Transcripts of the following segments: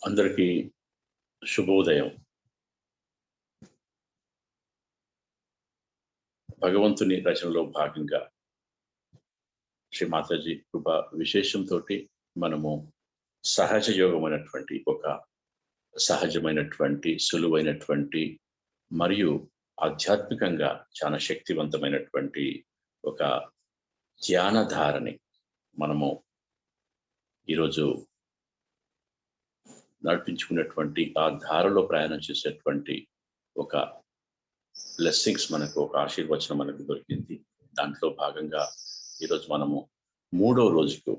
అందరికీ శుభోదయం. భగవంతుని రచనలో భాగంగా శ్రీ మాతాజీ కృప విశేషంతో మనము సహజ యోగమైనటువంటి ఒక సహజమైనటువంటి సులువైనటువంటి మరియు ఆధ్యాత్మికంగా చాలా శక్తివంతమైనటువంటి ఒక ధ్యానధారని మనము ఈరోజు నడిపించుకున్నటువంటి ఆ ధారలో ప్రయాణం చేసేటువంటి ఒక బ్లెస్సింగ్స్ మనకు ఒక ఆశీర్వచనం మనకు దొరికింది. దాంట్లో భాగంగా ఈరోజు మనము 3వ రోజుకు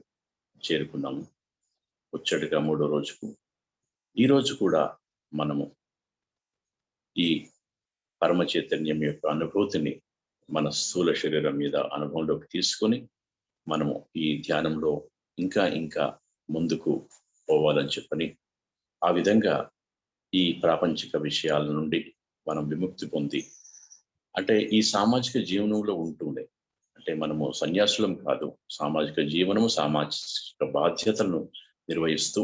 చేరుకున్నాము. ముచ్చటగా 3వ రోజుకు. ఈరోజు కూడా మనము ఈ పరమ చైతన్యం యొక్క అనుభూతిని మన స్థూల శరీరం మీద అనుభవంలోకి తీసుకొని మనము ఈ ధ్యానంలో ఇంకా ముందుకు పోవాలని చెప్పని, ఆ విధంగా ఈ ప్రాపంచిక విషయాల నుండి మనం విముక్తి పొంది, అంటే ఈ సామాజిక జీవనంలో ఉంటుండే, అంటే మనము సన్యాసులం కాదు, సామాజిక జీవనము సామాజిక బాధ్యతలను నిర్వహిస్తూ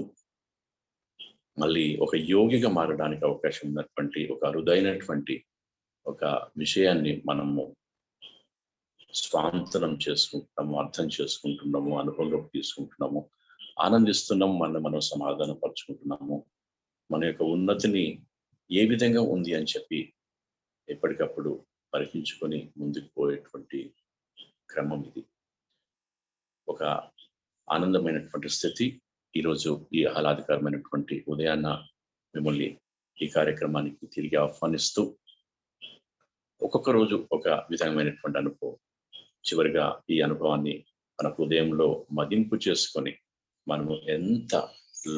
మళ్ళీ ఒక యోగిగా మారడానికి అవకాశం ఉన్నటువంటి ఒక అరుదైనటువంటి ఒక విషయాన్ని మనము స్వాంతనం చేసుకుంటున్నాము, అర్థం చేసుకుంటున్నాము, అనుభవంలోకి తీసుకుంటున్నాము, ఆనందిస్తున్నాము, మనం సమాధానం పరుచుకుంటున్నాము. మన యొక్క ఉన్నతిని ఏ విధంగా ఉంది అని చెప్పి ఎప్పటికప్పుడు పరీక్షించుకొని ముందుకు పోయేటువంటి క్రమం ఇది. ఒక ఆనందమైనటువంటి స్థితి. ఈరోజు ఈ ఆహ్లాదకరమైనటువంటి ఉదయాన్న మిమ్మల్ని ఈ కార్యక్రమానికి తిరిగి ఆహ్వానిస్తూ, ఒక్కొక్క రోజు ఒక విధమైనటువంటి అనుభవం. చివరిగా ఈ అనుభవాన్ని మన హృదయంలో మదింపు చేసుకొని మనము ఎంత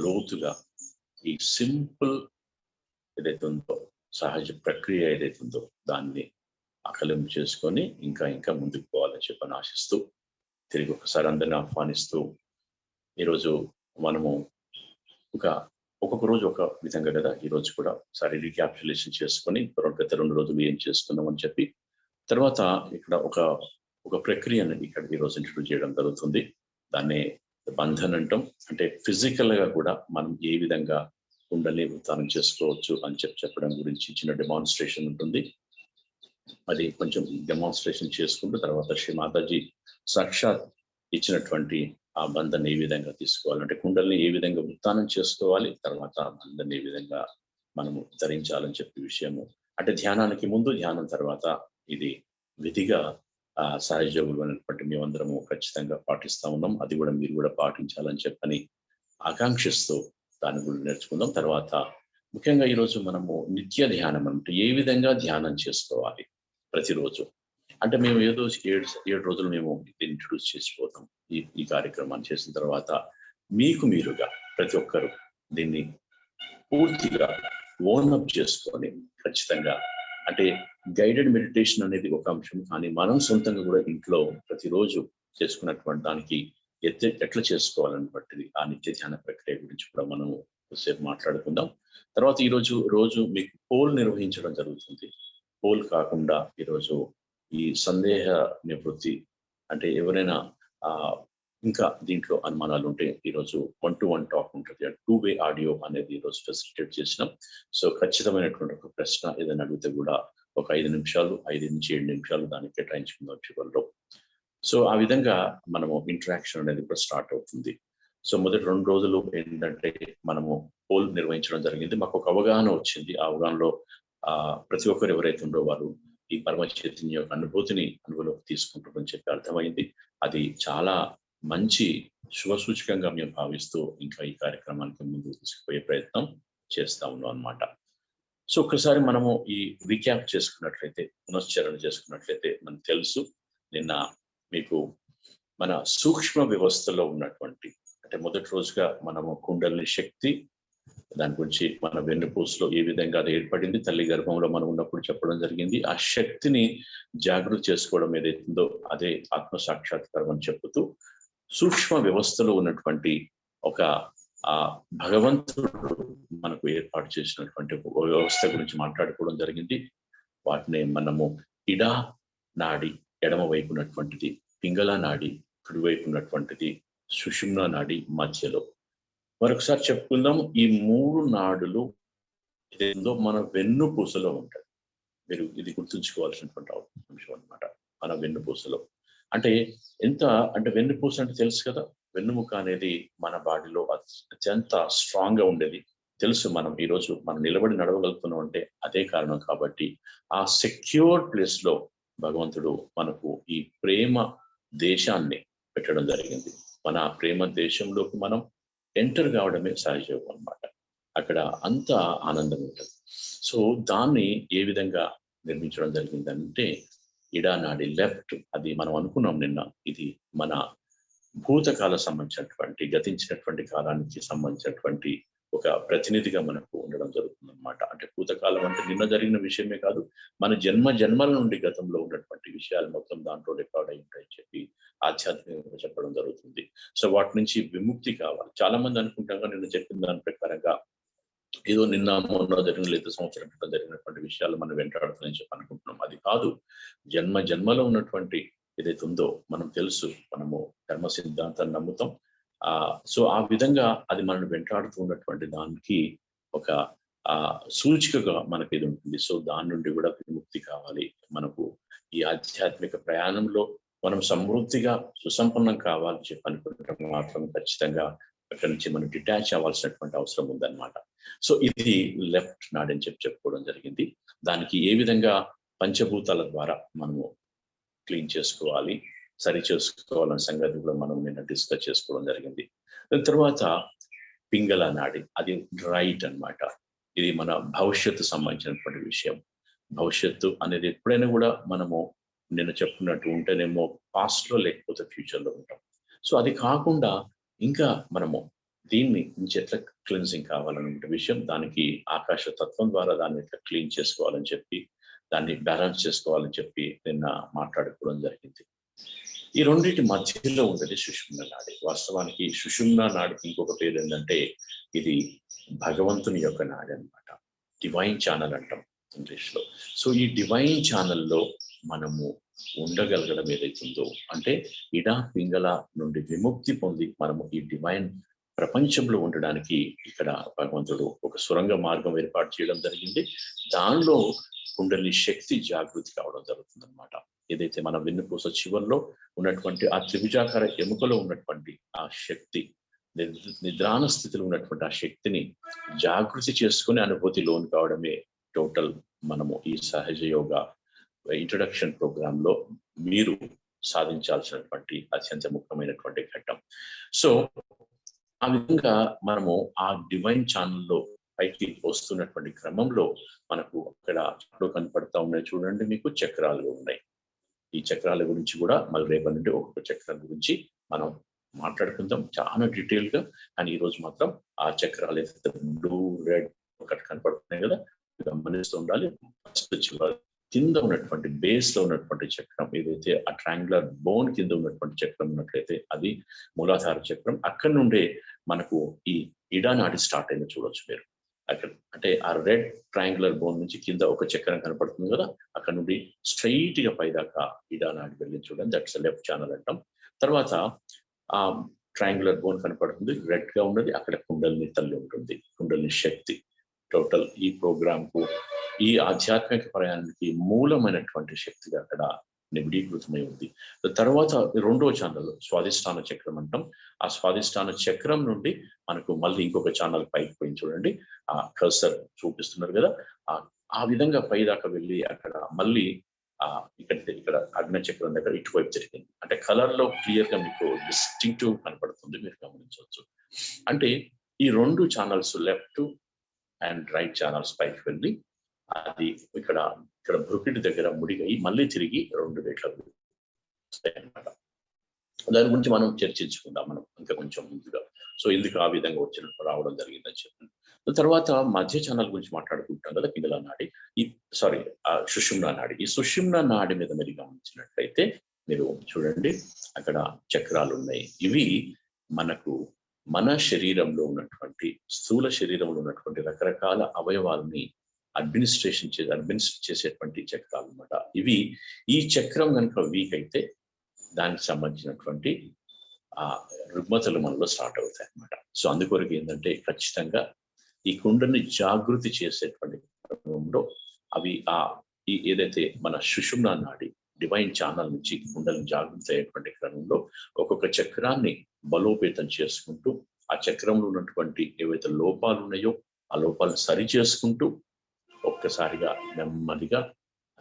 లోతుగా ఈ సింపుల్ ఏదైతే ఉందో, సహజ ప్రక్రియ ఏదైతే ఉందో దాన్ని అకలింపు చేసుకొని ఇంకా ముందుకు పోవాలని చెప్పని ఆశిస్తూ, తిరిగి ఒకసారి అందరిని ఆహ్వానిస్తూ, ఈరోజు మనము ఒక్కొక్క రోజు ఒక విధంగా కదా, ఈరోజు కూడా ఒకసారి రీక్యాప్చులేషన్ చేసుకొని గత 2 రోజులు ఏం చేసుకున్నాం అని చెప్పి, తర్వాత ఇక్కడ ఒక ప్రక్రియను ఇక్కడ ఈరోజు ఇంట్రడ్యూస్ చేయడం జరుగుతుంది. దాన్ని బంధన్ అంటాం. అంటే ఫిజికల్ గా కూడా మనం ఏ విధంగా కుండలిని ఉత్తానం చేసుకోవచ్చు అని చెప్పడం గురించి చిన్న డెమాన్స్ట్రేషన్ ఉంటుంది. అది కొంచెం డెమాన్స్ట్రేషన్ చేసుకుంటూ తర్వాత శ్రీ మాతాజీ సాక్షాత్ ఇచ్చినటువంటి ఆ బంధన్ ఏ విధంగా తీసుకోవాలంటే, కుండలిని ఏ విధంగా ఉత్తానం చేసుకోవాలి, తర్వాత బంధన్ ఏ విధంగా మనము ధరించాలని చెప్పే విషయము. అంటే ధ్యానానికి ముందు, ధ్యానం తర్వాత ఇది విధిగా సహజ యోగులు అనేటువంటి మేమందరము ఖచ్చితంగా పాటిస్తూ ఉన్నాం. అది కూడా మీరు కూడా పాటించాలని చెప్పని ఆకాంక్షిస్తూ దాని గురించి నేర్చుకుందాం. తర్వాత ముఖ్యంగా ఈరోజు మనము నిత్య ధ్యానం అంటే ఏ విధంగా ధ్యానం చేసుకోవాలి ప్రతిరోజు. అంటే మేము ఏదో 7 రోజులు మేము ఇంట్రడ్యూస్ చేసిపోతాం. ఈ కార్యక్రమాన్ని చేసిన తర్వాత మీకు మీరుగా ప్రతి ఒక్కరు దీన్ని పూర్తిగా ఓనప్ చేసుకొని ఖచ్చితంగా, అంటే గైడెడ్ మెడిటేషన్ అనేది ఒక అంశం, కానీ మనం సొంతంగా కూడా ఇంట్లో ప్రతిరోజు చేసుకున్నటువంటి దానికి ఎట్లా చేసుకోవాలన్నటువంటిది ఆ నిత్య ధ్యాన ప్రక్రియ గురించి కూడా మనం కొద్దిసేపు మాట్లాడుకుందాం. తర్వాత రోజు మీకు పోల్ నిర్వహించడం జరుగుతుంది. పోల్ కాకుండా ఈరోజు ఈ సందేహ నివృత్తి, అంటే ఎవరైనా ఇంకా దీంట్లో అనుమానాలు ఉంటే ఈరోజు 1-to-1 టాక్ ఉంటుంది. 2-way ఆడియో అనేది ఈరోజు ఫెసిలిటేట్ చేసినాం. సో ఖచ్చితమైనటువంటి ఒక ప్రశ్న ఏదైనా అడిగితే కూడా ఒక 5 నిమిషాలు, 5 నుంచి 7 నిమిషాలు దానికి కేటాయించుకుందాం చివరిలో. సో ఆ విధంగా మనము ఇంటరాక్షన్ అనేది ఇప్పుడు స్టార్ట్ అవుతుంది. సో మొదటి 2 రోజులు ఏంటంటే మనము పోల్ నిర్వహించడం జరిగింది. మాకు ఒక అవగాహన వచ్చింది. ఆ అవగాహనలో ప్రతి ఒక్కరు ఎవరైతే ఉండో వారు ఈ పరమ చైతన్య యొక్క అనుభూతిని అనుభవంలోకి తీసుకుంటారని చెప్పి అర్థమైంది. అది చాలా మంచి శుభసూచకంగా మేము భావిస్తూ ఇంకా ఈ కార్యక్రమానికి ముందుకు తీసుకుపోయే ప్రయత్నం చేస్తా ఉన్నాం అన్నమాట. సో ఒక్కసారి మనము ఈ రీక్యాప్ చేసుకున్నట్లయితే, పునశ్చరణ చేసుకున్నట్లయితే మనకు తెలుసు, నిన్న మీకు మన సూక్ష్మ వ్యవస్థలో ఉన్నటువంటి, అంటే మొదటి రోజుగా మనము కుండలిని శక్తి దాని గురించి మన వెన్నుపూసలో ఏ విధంగా అది ఏర్పడింది, తల్లి గర్భంలో మనం ఉన్నప్పుడు చెప్పడం జరిగింది. ఆ శక్తిని జాగృతి చేసుకోవడం ఏదైతుందో అదే ఆత్మ సాక్షాత్కారం అని చెప్పుతూ, సూక్ష్మ వ్యవస్థలో ఉన్నటువంటి ఒక భగవంతుడు మనకు ఏర్పాటు చేసినటువంటి వ్యవస్థ గురించి మాట్లాడుకోవడం జరిగింది. వాటిని మనము ఇడా నాడి ఎడమ వైపు ఉన్నటువంటిది, పింగళ నాడి కుడివైపు ఉన్నటువంటిది, సుషుమ్నా నాడి మధ్యలో. మరొకసారి చెప్పుకుందాం. ఈ 3 నాడులు ఇదేందో మన వెన్నుపూసలో ఉంటాయి. మీరు ఇది గుర్తుంచుకోవాల్సినటువంటి అంశం అన్నమాట. మన వెన్నుపూసలో. అంటే ఎంత అంటే వెన్నుపూస అంటే తెలుసు కదా! వెన్నుముక అనేది మన బాడీలో అత్యంత స్ట్రాంగ్‌గా ఉండేది. తెలుసు మనం ఈరోజు మనం నిలబడి నడవగలుగుతున్నాం అంటే అదే కారణం కాబట్టి, ఆ సెక్యూర్ ప్లేస్‌లో భగవంతుడు మనకు ఈ ప్రేమ దేశాన్ని పెట్టడం జరిగింది. మన ప్రేమ దేశంలోకి మనం ఎంటర్ కావడమే సహజయోగం అన్నమాట. అక్కడ అంతా ఆనందం ఉంటది. సో, దాన్ని ఏ విధంగా నిర్మించడం జరిగిందంటే, ఇడానాడి లెఫ్ట్ అది మనం అనుకున్నాం నిన్న. ఇది మన భూతకాల సంబంధించినటువంటి, గతించినటువంటి కాలానికి సంబంధించినటువంటి ఒక ప్రతినిధిగా మనకు ఉండడం జరుగుతుందన్నమాట. అంటే భూతకాలం అంటే నిన్న జరిగిన విషయమే కాదు. మన జన్మల నుండి గతంలో ఉన్నటువంటి విషయాలు మొత్తం దాంట్లో రికార్డ్ అయి ఉంటాయని చెప్పి ఆధ్యాత్మికంగా చెప్పడం జరుగుతుంది. సో, వాటి నుంచి విముక్తి కావాలి. చాలా మంది అనుకుంటాం నిన్న చెప్పిన దాని ప్రకారంగా ఏదో నిన్న మొన్న జరిగిన లేదా సంవత్సరం క్రితం జరిగినటువంటి విషయాలు మనం వెంటాడుతున్నాయని చెప్పి అనుకుంటున్నాం. అది కాదు. జన్మలో ఉన్నటువంటి ఏదైతే ఉందో మనం తెలుసు. మనము ధర్మ సిద్ధాంతాన్ని నమ్ముతాం. సో, ఆ విధంగా అది మనల్ని వెంటాడుతూ ఉన్నటువంటి దానికి ఒక సూచికగా మనకి ఇది ఉంటుంది. సో, దాని నుండి కూడా విముక్తి కావాలి. మనకు ఈ ఆధ్యాత్మిక ప్రయాణంలో మనం సమృద్ధిగా సుసంపన్నం కావాలని చెప్పి అనుకుంటే మాత్రం ఖచ్చితంగా అక్కడి నుంచి మనం డిటాచ్ అవ్వాల్సినటువంటి అవసరం ఉందన్నమాట. సో, ఇది లెఫ్ట్ నాడ్ అని చెప్పుకోవడం జరిగింది. దానికి ఏ విధంగా పంచభూతాల ద్వారా మనము క్లీన్ చేసుకోవాలి, సరి చేసుకోవాలన్న సంగతి కూడా మనం నిన్న డిస్కస్ చేసుకోవడం జరిగింది. దాని తర్వాత పింగళ నాడి అది రైట్ అన్నమాట. ఇది మన భవిష్యత్తు సంబంధించినటువంటి విషయం. భవిష్యత్తు అనేది ఎప్పుడైనా కూడా మనము నిన్న చెప్పుకున్నట్టు ఉంటేనేమో పాస్ట్‌లో లేకపోతే ఫ్యూచర్‌లో ఉంటాం. సో, అది కాకుండా ఇంకా మనము దీన్ని నుంచి ఎట్లా క్లెన్జింగ్ కావాలనే విషయం, దానికి ఆకాశ తత్వం ద్వారా దాన్ని ఎట్లా క్లీన్ చేసుకోవాలని చెప్పి, దాన్ని బ్యాలెన్స్ చేసుకోవాలని చెప్పి నిన్న మాట్లాడుకోవడం జరిగింది. ఈ రెండిటి మధ్యలో ఉన్నది సుషుమ్న నాడి. వాస్తవానికి సుషుమ్న నాడికి ఇంకొక పేరు ఏంటంటే, ఇది భగవంతుని యొక్క నాడి అన్నమాట. డివైన్ ఛానల్ అంటాం ఇంగ్లీష్‌లో. సో, ఈ డివైన్ ఛానల్‌లో మనము ఉండగలగడం ఏదైతుందో, అంటే ఇడ పింగళ నుండి విముక్తి పొంది మనము ఈ డివైన్ ప్రపంచంలో ఉండడానికి ఇక్కడ భగవంతుడు ఒక సొరంగ మార్గం ఏర్పాటు చేయడం జరిగింది. దానిలో కుండలి శక్తి జాగృతి కావడం జరుగుతుందన్నమాట. ఏదైతే మన వెన్నుపూస చివరిలో ఉన్నటువంటి ఆ త్రిభుజాకార ఎముకలో ఉన్నటువంటి ఆ శక్తి, నిద్రాణ స్థితిలో ఉన్నటువంటి ఆ శక్తిని జాగృతి చేసుకుని అనుభూతి లోను కావడమే టోటల్ మనము ఈ సహజ యోగ ఇంట్రడక్షన్ ప్రోగ్రామ్ లో మీరు సాధించాల్సినటువంటి అత్యంత ముఖ్యమైనటువంటి ఘట్టం. సో, ఆ విధంగా మనము ఆ డివైన్ ఛానల్లో పైకి వస్తున్నటువంటి క్రమంలో మనకు అక్కడ కనపడతా ఉన్నాయి చూడండి, మీకు చక్రాలు ఉన్నాయి. ఈ చక్రాల గురించి కూడా మళ్ళీ రేపటి నుండి ఒక్కొక్క చక్రం గురించి మనం మాట్లాడుకుందాం చాలా డీటెయిల్ గా. కానీ ఈ రోజు మాత్రం ఆ చక్రాలు ఏదైతే బ్లూ రెడ్ ఒకటి కనపడుతున్నాయి కదా, గమనిస్తూ ఉండాలి. ఫస్ట్ చివరి కింద ఉన్నటువంటి బేస్ లో ఉన్నటువంటి చక్రం ఏదైతే ఆ ట్రయాంగులర్ బోన్ కింద ఉన్నటువంటి చక్రం ఉన్నట్లయితే అది మూలాధార చక్రం. అక్కడి నుండే మనకు ఈ ఇడా నాడి స్టార్ట్ అయింది చూడొచ్చు మీరు. అక్కడ అంటే ఆ రెడ్ ట్రయాంగులర్ బోన్ నుంచి కింద ఒక చక్రం కనపడుతుంది కదా, అక్కడ నుండి స్ట్రైట్ గా పైదాకా ఇడా నాడి వెళ్ళి చూడండి. దట్స్ లెఫ్ట్ ఛానల్ అంటాం. తర్వాత ఆ ట్రయాంగులర్ బోన్ కనపడుతుంది, రెడ్ గా ఉన్నది, అక్కడ కుండలిని తల్లి ఉంటుంది, కుండలిని శక్తి. టోటల్ ఈ ప్రోగ్రామ్ కు, ఈ ఆధ్యాత్మిక ప్రయాణానికి మూలమైనటువంటి శక్తిగా అక్కడ నిబిడీకృతమై ఉంది. తర్వాత రెండో ఛానల్ స్వాధిష్టాన చక్రం అంటాం. ఆ స్వాధిష్టాన చక్రం నుండి మనకు మళ్ళీ ఇంకొక ఛానల్ పైకి పోయి చూడండి, ఆ కర్సర్ చూపిస్తున్నారు కదా, ఆ విధంగా పై దాకా వెళ్ళి అక్కడ మళ్ళీ ఇక్కడ అగ్ని చక్రం దగ్గర ఇటువైపు జరిగింది. అంటే కలర్ లో క్లియర్ గా మీకు డిస్టింక్టివ్ కనపడుతుంది, మీరు గమనించవచ్చు. అంటే ఈ రెండు channels left and right channels పైకి వెళ్ళి అది ఇక్కడ బ్రుకిటి దగ్గర ముడిగయి మళ్ళీ తిరిగి రెండు రేట్లకు వస్తాయన్నమాట. దాని గురించి మనం చర్చించుకుందాం మనం ఇంకా కొంచెం ముందుగా. సో, ఎందుకు ఆ విధంగా వచ్చినట్టు రావడం జరిగిందని చెప్పండి. తర్వాత మధ్య ఛానల్ గురించి మాట్లాడుకుంటాం కదా, పింగళ నాడి, సుషుమ్న నాడి. ఈ సుషుమ్న నాడి మీద మీరు గమనించినట్లయితే మీరు చూడండి, అక్కడ చక్రాలు ఉన్నాయి. ఇవి మనకు మన శరీరంలో ఉన్నటువంటి స్థూల శరీరంలో ఉన్నటువంటి రకరకాల అవయవాలని అడ్మినిస్ట్రేట్ చేసేటువంటి చక్రాలు అన్నమాట. ఇవి ఈ చక్రం కనుక వీక్ అయితే దానికి సంబంధించినటువంటి రుగ్మతలు మనలో స్టార్ట్ అవుతాయి అన్నమాట. సో అందుకొరకు ఏంటంటే ఖచ్చితంగా ఈ కుండని జాగృతి చేసేటువంటి క్రమంలో అవి ఏదైతే మన సుషుమ్నా నాడి డివైన్ ఛానల్ నుంచి కుండలను జాగృతి అయ్యేటువంటి క్రమంలో ఒక్కొక్క చక్రాన్ని బలోపేతం చేసుకుంటూ ఆ చక్రంలో ఉన్నటువంటి ఏవైతే లోపాలు ఉన్నాయో ఆ లోపాలను సరి చేసుకుంటూ ఒక్కసారిగా నెమ్మదిగా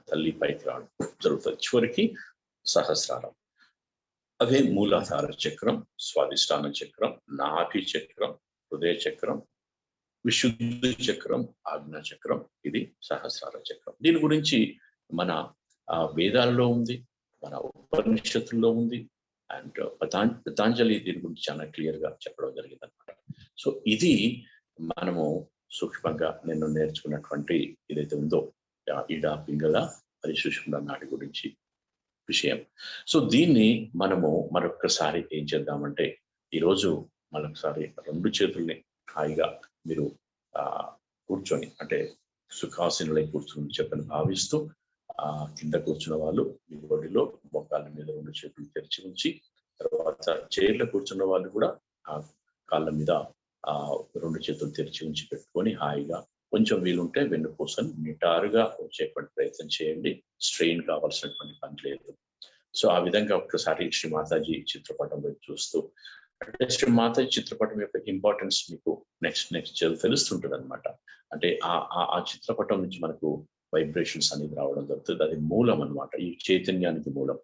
తల్లి పైకి రావడం జరుగుతుంది. చివరికి సహస్రారం, అదే మూలాధార చక్రం, స్వాధిష్టాన చక్రం, నాభి చక్రం, హృదయ చక్రం, విశుద్ధి చక్రం, ఆజ్ఞా చక్రం, ఇది సహస్రార చక్రం. దీని గురించి మన వేదాల్లో ఉంది, మన ఉపనిషత్తుల్లో ఉంది, అండ్ పతాంజలి దీని గురించి చాలా క్లియర్ గా చెప్పడం జరిగింది అనమాట. సో ఇది మనము సూక్ష్మంగా నేను నేర్చుకున్నటువంటి ఏదైతే ఉందో ఇడా పింగళ అది సుషుమ్నా నాడి గురించి విషయం. సో దీన్ని మనము మరొకసారి ఏం చేద్దామంటే ఈరోజు మరొకసారి 2 చేతుల్ని హాయిగా మీరు కూర్చొని అంటే సుఖాసీనులై కూర్చొని చెప్పని భావిస్తూ కింద కూర్చున్న వాళ్ళు మీ ఒడిలో మోకాళ్ళ మీద 2 చేతులు తెరిచి ఉంచి, తర్వాత చైర్లో కూర్చున్న వాళ్ళు కూడా ఆ కాళ్ళ మీద 2 చేతులు తెరిచి ఉంచి పెట్టుకొని హాయిగా కొంచెం వీలుంటే వెన్నుపూసని నిటారుగా వచ్చేటువంటి ప్రయత్నం చేయండి. స్ట్రెయిన్ కావాల్సినటువంటి పని లేదు. సో ఆ విధంగా ఒక్కసారి శ్రీ మాతాజీ చిత్రపటం వైపు చూస్తూ, అంటే శ్రీ మాతాజీ చిత్రపటం యొక్క ఇంపార్టెన్స్ మీకు నెక్స్ట్ తెలుస్తుంటుంది అనమాట. అంటే ఆ చిత్రపటం నుంచి మనకు వైబ్రేషన్స్ అనేది రావడం జరుగుతుంది. అది మూలం అనమాట, ఈ చైతన్యానికి మూలం.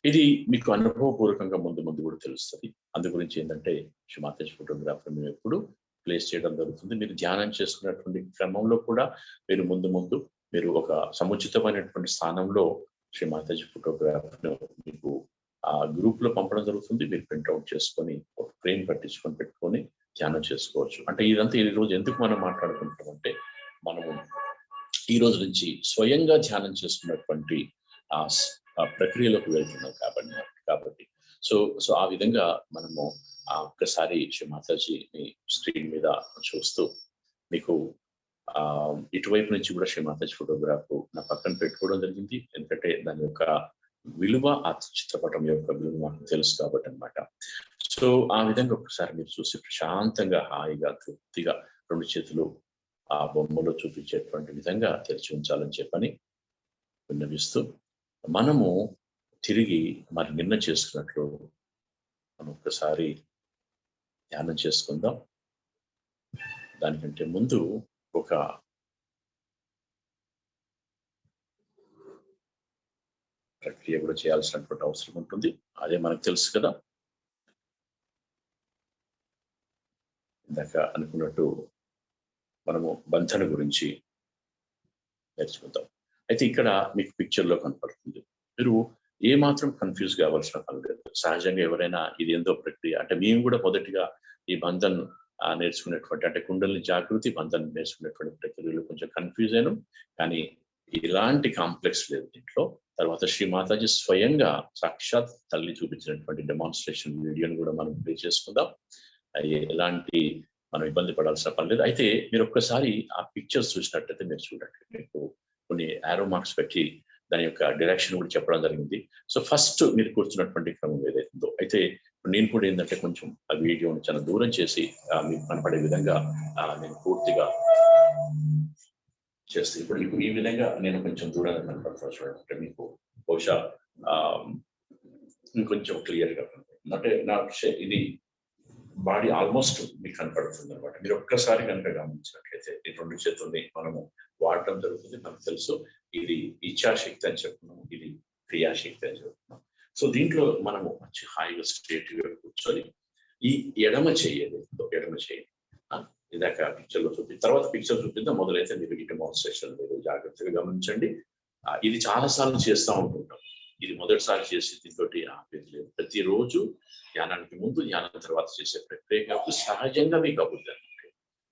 ఇది మీకు అనుభవపూర్వకంగా ముందు కూడా తెలుస్తుంది. అందు గురించి ఏంటంటే శ్రీ మాతాజీ ఫోటోగ్రాఫర్ మేము ఎప్పుడు ప్లేస్ చేయడం జరుగుతుంది. మీరు ధ్యానం చేసుకున్నటువంటి క్రమంలో కూడా మీరు ముందు మీరు ఒక సముచితమైనటువంటి స్థానంలో శ్రీ మాతాజీ ఫోటోగ్రాఫ్ను మీకు ఆ గ్రూప్ లో పంపడం జరుగుతుంది. మీరు ప్రింట్అవుట్ చేసుకొని ఒక ఫ్రేమ్ పట్టించుకొని పెట్టుకొని ధ్యానం చేసుకోవచ్చు. అంటే ఇదంతా ఈ రోజు ఎందుకు మనం మాట్లాడుకుంటామంటే, మనము ఈ రోజు నుంచి స్వయంగా ధ్యానం చేసుకున్నటువంటి ఆ ప్రక్రియలోకి వెళ్తున్నాం కాబట్టి సో ఆ విధంగా మనము ఒక్కసారి శ్రీ మాతాజీని స్క్రీన్ మీద చూస్తూ మీకు ఇటువైపు నుంచి కూడా శ్రీ మాతాజీ ఫోటోగ్రాఫ్ నా పక్కన పెట్టుకోవడం జరిగింది. ఎందుకంటే దాని యొక్క విలువ, ఆ చిత్రపటం యొక్క విలువ మాకు తెలుసు కాబట్టి అనమాట. సో ఆ విధంగా ఒకసారి మీరు చూసి ప్రశాంతంగా హాయిగా తృప్తిగా 2 చేతులు ఆ బొమ్మలో చూపించేటువంటి విధంగా తెరిచి ఉంచాలని చెప్పని విన్నవిస్తూ, మనము తిరిగి మరి నిన్న చేసుకున్నట్లు మనం ఒక్కసారి ధ్యానం చేసుకుందాం. దానికంటే ముందు ఒక ప్రక్రియ కూడా చేయాల్సినటువంటి అవసరం ఉంటుంది. అదే మనకు తెలుసు కదా, ఇందాక అనుకున్నట్టు మనము బంధన గురించి నేర్చుకుందాం. అయితే ఇక్కడ మీకు పిక్చర్లో కనపడుతుంది. మీరు ఏమాత్రం కన్ఫ్యూజ్ కావాల్సిన పని లేదు. సహజంగా ఎవరైనా ఇది ఏందో ప్రక్రియ అంటే, మేము కూడా మొదటిగా ఈ బంధన్ నేర్చుకునేటువంటి అంటే కుండలిని జాగృతి బంధన్ నేర్చుకునేటువంటి ప్రక్రియలు కొంచెం కన్ఫ్యూజ్ అయ్యాను. కానీ ఇలాంటి కాంప్లెక్స్ లేదు దీంట్లో. తర్వాత శ్రీ మాతాజీ స్వయంగా సాక్షాత్ తల్లి చూపించినటువంటి డెమాన్స్ట్రేషన్ వీడియోని కూడా మనం ప్లే చేసుకుందాం. ఎలాంటి మనం ఇబ్బంది పడాల్సిన పని లేదు. అయితే మీరు ఒక్కసారి ఆ పిక్చర్స్ చూసినట్టయితే మీరు చూడండి, మీకు కొన్ని యారో మార్క్స్ పెట్టి దాని యొక్క డైరెక్షన్ కూడా చెప్పడం జరిగింది. సో ఫస్ట్ మీరు కూర్చున్నటువంటి క్రమం ఏదైతుందో, అయితే నేను కూడా ఏంటంటే కొంచెం ఆ వీడియోని చాలా దూరం చేసి మీకు కనపడే విధంగా నేను పూర్తిగా చేస్తే, ఇప్పుడు ఈ విధంగా నేను కొంచెం దూరంగా కనపడుతున్నా చూడండి. మీకు బహుశా ఇంకొంచెం క్లియర్గా కనపడుతుంది. అంటే నా ఇది బాడీ ఆల్మోస్ట్ మీకు కనపడుతుంది అనమాట. మీరు ఒక్కసారి కనుక గమనించినట్లయితే ఈ 2 చేతుల్ని మనము వాడటం జరుగుతుంది. మనకు తెలుసు ఇది ఇచ్ఛాశక్తి అని చెప్తున్నాము, ఇది క్రియాశక్తి అని చెప్తున్నాం. సో దీంట్లో మనము మంచి హాయిగా స్ట్రేట్ గా కూర్చొని ఈ ఎడమ చేయి ఇందాక పిక్చర్ లో తర్వాత పిక్చర్ చూపిద్దాం. మొదలైతే మీరు ఈ డెమాన్స్ట్రేషన్ మీరు జాగ్రత్తగా గమనించండి. ఇది చాలా సార్లు చేస్తూ ఉంటుంటాం. ఇది మొదటిసారి చేసి దీంతోటి ఆపేది లేదు. ప్రతిరోజు ధ్యానానికి ముందు, ధ్యానం తర్వాత చేసే ప్రక్రియ కాబట్టి సహజంగా మీకు అవుతుంది.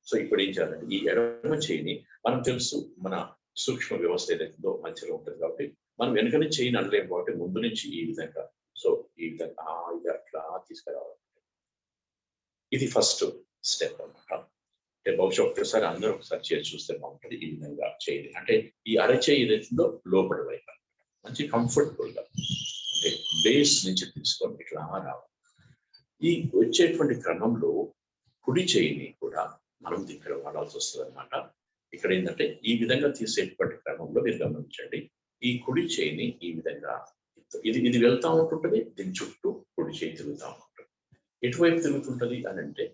సో ఇప్పుడు ఏం చేయాలంటే, ఈ ఎడమ చేయిని మనం తెలుసు మన సూక్ష్మ వ్యవస్థ ఏదైతుందో మధ్యలో ఉంటుంది కాబట్టి మనం వెనుక నుంచి చేయిని అనలేము కాబట్టి ముందు నుంచి ఈ విధంగా, సో ఈ విధంగా అట్లా తీసుకురావాలి. ఇది ఫస్ట్ స్టెప్ అనమాట. అంటే బహుశా ఒక్కసారి అందరూ ఒకసారి చేసి చూస్తే బాగుంటుంది. ఈ విధంగా చేయాలి అంటే ఈ అరచేయి ఏదైతుందో లోపలి వైపు మంచి కంఫర్టబుల్ గా అంటే బేస్ నుంచి తీసుకొని ఇట్లా రావాలి. ఈ వచ్చేటువంటి క్రమంలో కుడి చేయిని కూడా మనం ఇక్కడ వాడాల్సి వస్తుంది అనమాట. ఇక్కడ ఏంటంటే ఈ విధంగా తీసేటువంటి క్రమంలో మీరు గమనించండి. ఈ కుడి చేయిని ఈ విధంగా ఇది వెళ్తా ఉంటుంటది, దీని చుట్టూ కుడి చేయి తిరుగుతూ ఉంటుంది. ఎటువైపు తిరుగుతుంటది అని అంటే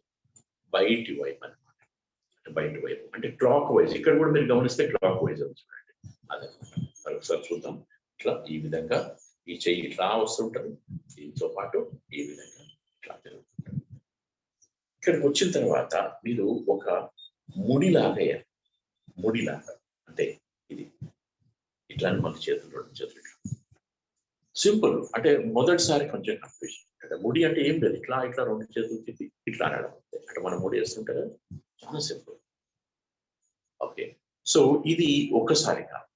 బయటి వైపు అనమాట. బయటి వైపు అంటే క్లాక్ వైజ్. ఇక్కడ కూడా మీరు గమనిస్తే క్లాక్ వైజ్ అని చూడండి. అదనమాట. మరొకసారి చూద్దాం. ఇట్లా ఈ విధంగా ఈ చెయ్యి ఇట్లా వస్తుంటది, దీంతో పాటు ఈ విధంగా ఇట్లా తిరుగుతుంటది. ఇక్కడికి వచ్చిన తర్వాత మీరు ఒక ముడిలాగా అంటే ఇది ఇట్లా మన చేతులు రెండు చేతులు సింపుల్. అంటే మొదటిసారి కొంచెం కన్ఫ్యూజన్. అంటే ముడి అంటే ఏం లేదు, ఇట్లా ఇట్లా రెండు చేతులు తిప్పి ఇట్లా అనడం. అంటే మనం ముడి వేస్తుంటే చాలా సింపుల్. ఓకే, సో ఇది ఒక్కసారి కాదు.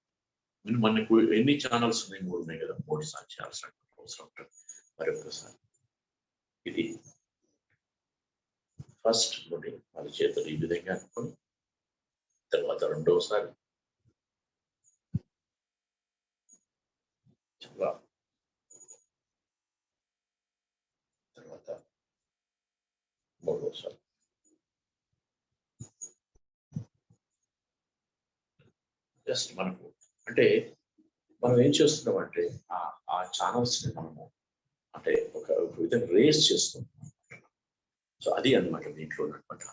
మనకు ఎన్ని ఛానల్స్ ఉన్నాయి? 3 ఉన్నాయి కదా, 3 సార్లు చేయాల్సిన అవసరం ఉంటుంది. మరి ఒక్కసారి ఇది ఫస్ట్ ముడి మన చేతులు ఈ విధంగా అనుకొని, తర్వాత రెండవసారి తర్వాత మూడవసారి. జస్ట్ మనకు అంటే మనం ఏం చేస్తున్నాం అంటే ఆ ఛానల్స్ ని మనము అంటే ఒక విధంగా రేస్ చేస్తున్నాం. సో అది అన్నమాట దీంట్లో ఉన్నటువంటి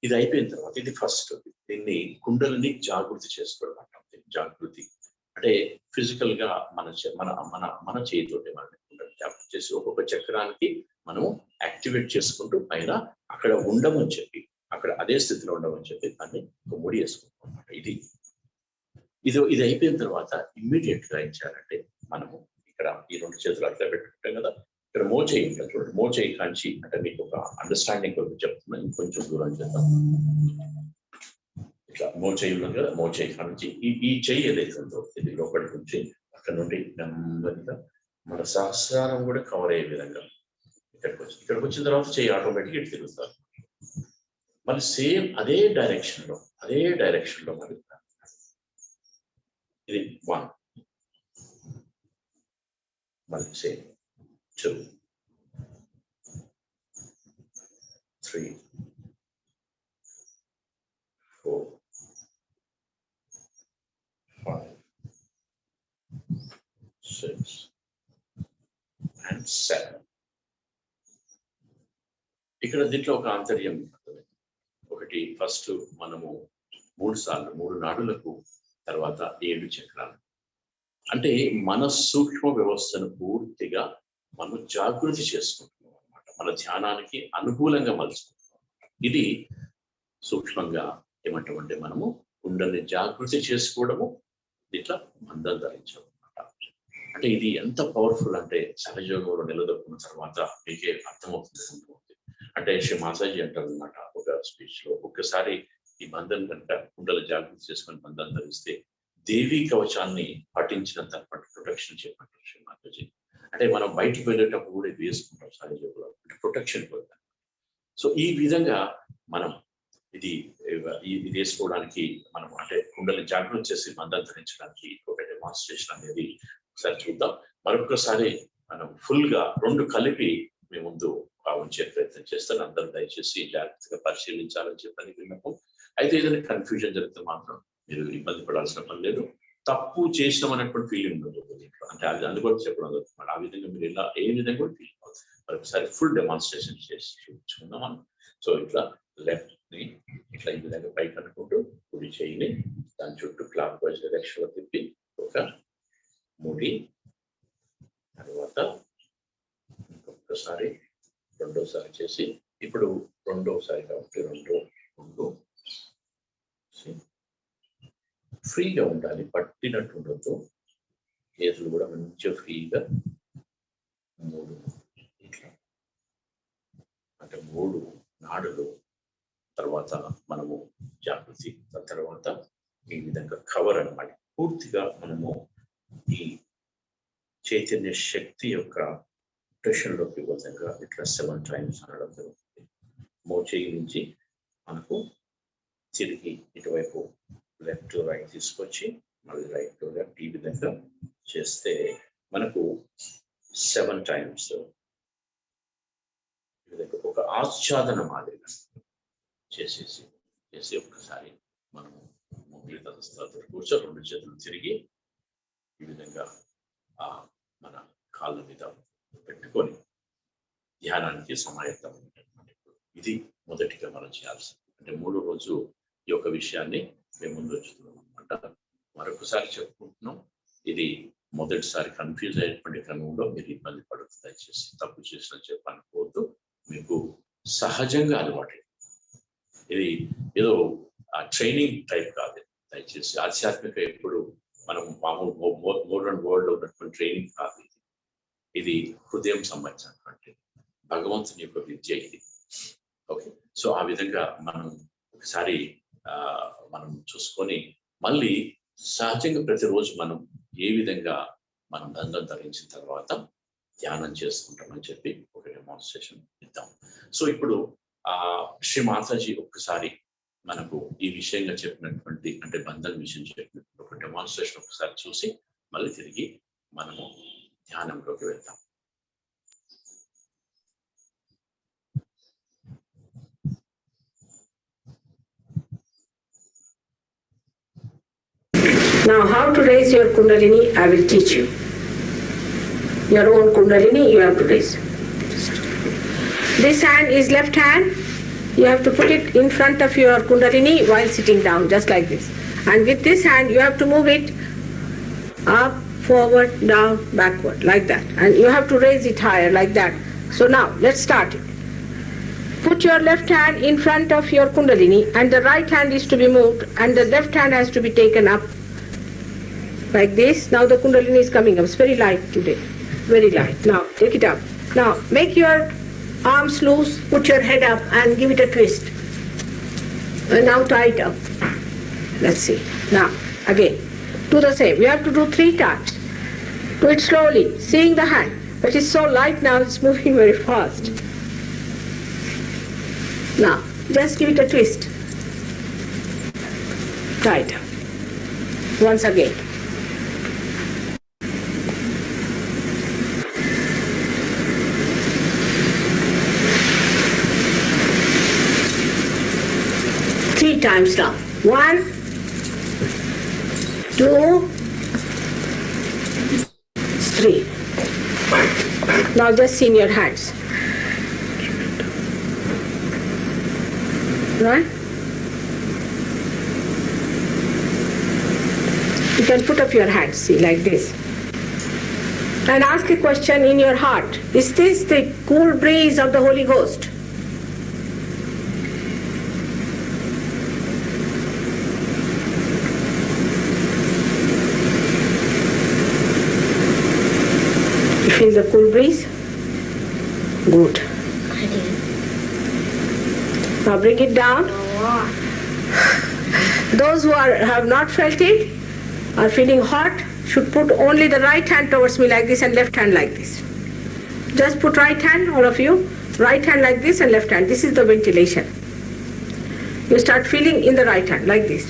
ఇది అయిపోయిన తర్వాత ఇది ఫస్ట్. దీన్ని కుండలిని జాగృతి చేసుకోవడం అంటాం. జాగృతి అంటే ఫిజికల్ గా మన చేతితోటి మనం కుండలిని జాగృతి చేసి ఒక్కొక్క చక్రానికి మనము యాక్టివేట్ చేసుకుంటూ పైన అక్కడ ఉండమని చెప్పి, అక్కడ అదే స్థితిలో ఉండమని చెప్పి దాన్ని ఒక ముడి వేసుకుంటాం అన్నమాట. ఇది అయిపోయిన తర్వాత ఇమ్మీడియట్ గా ఏం చేయాలంటే మనము ఇక్కడ ఈ రెండు చేతులు అట్లా పెట్టుకుంటాం కదా, ఇక్కడ మోచేయి ఉంటుంది చూడండి. మోచేయి కాంచి అంటే మీకు ఒక అండర్స్టాండింగ్ చెప్తున్నాను, ఇంకొంచెం దూరం చేద్దాం. ఇట్లా మోచేయి ఉంది కదా, మోచేయి కాంచి ఈ చెయ్యి ఏదైతే ఉందో ఇది లోపలికి నుంచి అక్కడ నుండి నెమ్మదిగా మన సహస్రారం కూడా కవర్ అయ్యే విధంగా ఇక్కడికి వచ్చిన తర్వాత చెయ్యి ఆటోమేటిక్ ఇటు తిరుగుతారు. మళ్ళీ సేమ్ అదే డైరెక్షన్ లో మరి ఇది 1, మళ్ళీ సేమ్ 2, 3, 4, 5, 6 and 7. ఇక్కడ దీంట్లో ఒక ఆంతర్యం ఉంటుంది. ఒకటి ఫస్ట్ మనము 3 సార్లు 3 నాడులకు, తర్వాత 7 చక్రాలు. అంటే మన సూక్ష్మ వ్యవస్థను పూర్తిగా మనం జాగృతి చేసుకుంటున్నాం అనమాట. మన ధ్యానానికి అనుకూలంగా మలుచుకుంటున్నాం. ఇది సూక్ష్మంగా ఏమంటామంటే మనము కుండల్ని జాగృతి చేసుకోవడము, ఇట్లా బంధం ధరించడం అనమాట. అంటే ఇది ఎంత పవర్ఫుల్ అంటే సహజయోగంలో నిలదొక్కున్న తర్వాత మీకే అర్థమవుతుంది. అంటే మాసాజీ అంటారు అనమాట ఒక స్పీచ్ లో, ఒక్కసారి ఈ బంధం కనుక కుండలు జాగృతి చేసుకొని బంధాన్ని ధరిస్తే దేవీ కవచాన్ని పఠించినంత ప్రొటెక్షన్ చెప్పంటారు శ్రీ మాతాజీ. అంటే మనం బయటికి వెళ్ళేటప్పుడు కూడా వేసుకుంటాం సహజంలో, అంటే ప్రొటెక్షన్ పొందాలి. సో ఈ విధంగా మనం ఇది వేసుకోవడానికి మనం అంటే కుండల్ని జాగృతి చేసి బంధాన్ని ధరించడానికి ఒక డెమాన్స్ట్రేషన్ అనేది ఒకసారి చూద్దాం. మరొకసారి మనం ఫుల్ గా 2 కలిపి మీ ముందు ఉంచే ప్రయత్నం చేస్తాను. అందరూ దయచేసి జాగ్రత్తగా పరిశీలించాలని చెప్పని విన్నపం. అయితే ఏదైనా కన్ఫ్యూజన్ జరిగితే మాత్రం మీరు ఇబ్బంది పడాల్సిన పని లేదు. తప్పు చేసినాం అనేటువంటి ఫీలింగ్ ఉంటుంది దీంట్లో, అంటే అది అందుబాటు చెప్పడం జరుగుతుంది. ఆ విధంగా మీరు ఇలా ఏ విధంగా కూడా ఫీల్ అవుతుంది. మరొకసారి ఫుల్ డెమాన్స్ట్రేషన్ చేసి చూపించుకుందాం మనం. సో ఇట్లా లెఫ్ట్ ని ఇట్లా ఈ విధంగా పైకి అనుకుంటూ కుడి చేయిని దాని చుట్టూ క్లాక్ వైజ్ డైరెక్షన్ లో తిప్పి ఒక ముడి, తర్వాత ఇంకొకసారి రెండోసారి చేసి, ఇప్పుడు రెండోసారి కాబట్టి రెండు ఫ్రీగా ఉండాలి, పట్టినట్టు ఉండదు. చేతులు కూడా మంచిగా ఫ్రీగా 3 ఇట్లా అంటే 3 నాడులు. తర్వాత మనము జాగృతి, తర్వాత ఈ విధంగా కవర్ అన్నమాట. పూర్తిగా మనము ఈ చైతన్య శక్తి యొక్క లోకి విధంగా ఇట్లా 7 times అనడం జరుగుతుంది. మోచేయి నుంచి మనకు తిరిగి ఇటువైపు లెఫ్ట్ టు రైట్ తీసుకొచ్చి మళ్ళీ రైట్ టు లెఫ్ట్ ఈ విధంగా చేస్తే మనకు 7 times ఒక ఆచ్ఛాదన మాదిరిగా చేసి ఒక్కసారి మనం మోకరి తలస్థానంలో కూర్చొని 2 చేతులు తిరిగి ఈ విధంగా మన కాళ్ళ మీద పెట్టుకొని ధ్యానానికి సమాయత్తమైనటువంటి ఇది మొదటిగా మనం చేయాల్సింది. అంటే 3 రోజు ఈ యొక్క విషయాన్ని మేము ముందు వచ్చుతున్నాం అనమాట. మరొకసారి చెప్పుకుంటున్నాం, ఇది మొదటిసారి కన్ఫ్యూజ్ అయినటువంటి క్రమంలో మీరు ఇబ్బంది పడుతుంది. దయచేసి తప్పు చేసిన చెప్పనుకోవద్దు, మీకు సహజంగా అలవాటు. ఇది ఏదో ట్రైనింగ్ టైప్ కాదు. దయచేసి ఆధ్యాత్మిక ఎప్పుడు మనం మామూలు మోడర్న్ వరల్డ్ లో ఉన్నటువంటి ట్రైనింగ్ కాదు. ఇది హృదయం సంబంధించినటువంటి భగవంతుని యొక్క విద్య ఇది. ఓకే, సో ఆ విధంగా మనం ఒకసారి మనం చూసుకొని మళ్ళీ సహజంగా ప్రతిరోజు మనం ఏ విధంగా మనం దండం ధరించిన తర్వాత ధ్యానం చేసుకుంటామని చెప్పి ఒక డెమాన్స్ట్రేషన్ ఇద్దాం. సో ఇప్పుడు శ్రీ మాతాజీ ఒక్కసారి మనకు ఈ విషయంగా చెప్పినటువంటి అంటే బంధం విషయం చెప్పినటువంటి ఒక డెమాన్స్ట్రేషన్ ఒకసారి చూసి మళ్ళీ తిరిగి మనము ధ్యానంలోకి వెళ్తాం. Now, how to raise your Kundalini, I will teach you. Your own Kundalini, you have to raise. This hand is left hand. You have to put it in front of your Kundalini while sitting down, just like this. And with this hand, you have to move it up, forward, down, backward, like that. And you have to raise it higher, like that. So now, let's start it. Put your left hand in front of your Kundalini, and the right hand is to be moved, and the left hand has to be taken up. Like this. Now the Kundalini is coming up. It's very light today. Very light. Now take it up. Now make your arms loose. Put your head up and give it a twist. And now tie it up. Let's see. Now again. Do the same. You have to do 3 times. Do it slowly. Seeing the hand. But it's so light now. It's moving very fast. Now just give it a twist. Tie it up. Once again. Times now. 1, 2, 3. Now just see in your hands. Right? You can put up your hands, see, like this. And ask a question in your heart. Is this the cool breeze of the Holy Ghost? Feel the cool breeze? Good. Now bring it down. Those who have not felt it, are feeling hot, should put only the right hand towards me like this and left hand like this. Just put right hand, all of you, right hand like this and left hand. This is the ventilation. You start feeling in the right hand like this.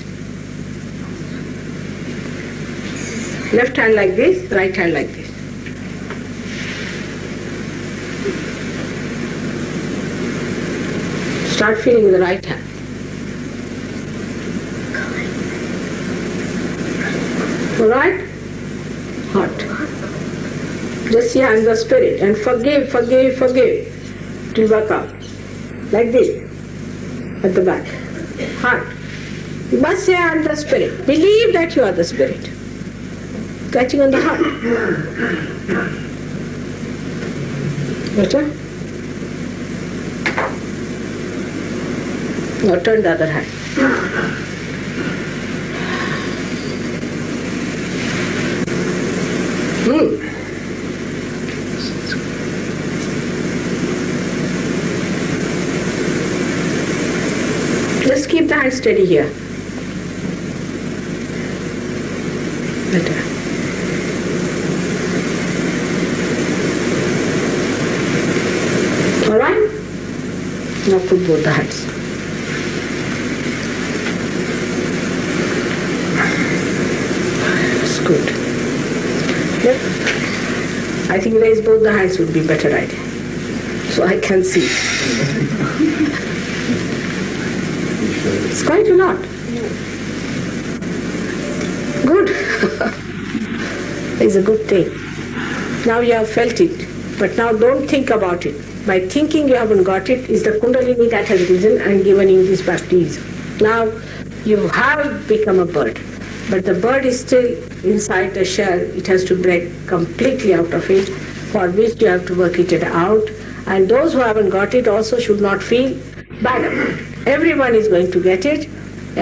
Left hand like this, right hand like this. Start feeling in the right hand. Alright? Hot. Just see I'm the spirit and forgive till back up. Like this. At the back. Hot. You must say I'm the spirit. Believe that you are the spirit. Catching on the heart. Better? Now turn the other hand. Just keep the hand steady here. Better. Alright? Now put both the hands. Good. Yep. I think raise both the hands would be better idea. So I can see. Quite a lot. Good. It's a good thing. Now you have felt it, but now don't think about it. By thinking you haven't got it is the Kundalini that has risen and given you this baptism. Now you have become a bird, but the bird is still inside the shell. It has to break completely out of it, for which you have to work it out. And those who haven't got it also should not feel bad about it. Everyone is going to get it.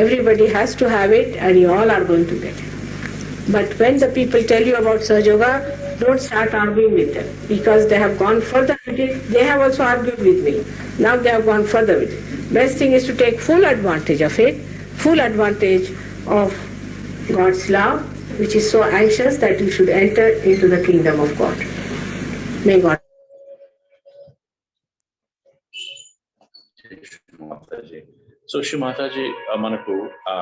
Everybody has to have it, and you all are going to get it. But when the people tell you about Sahaja Yoga, don't start arguing with them, because they have gone further with it. They have also argued with me. Now they have gone further with it. Best thing is to take full advantage of it, full advantage of God's love, which is so anxious that you should enter into the kingdom of God. May God. So Shri Mataji మనకు ఆ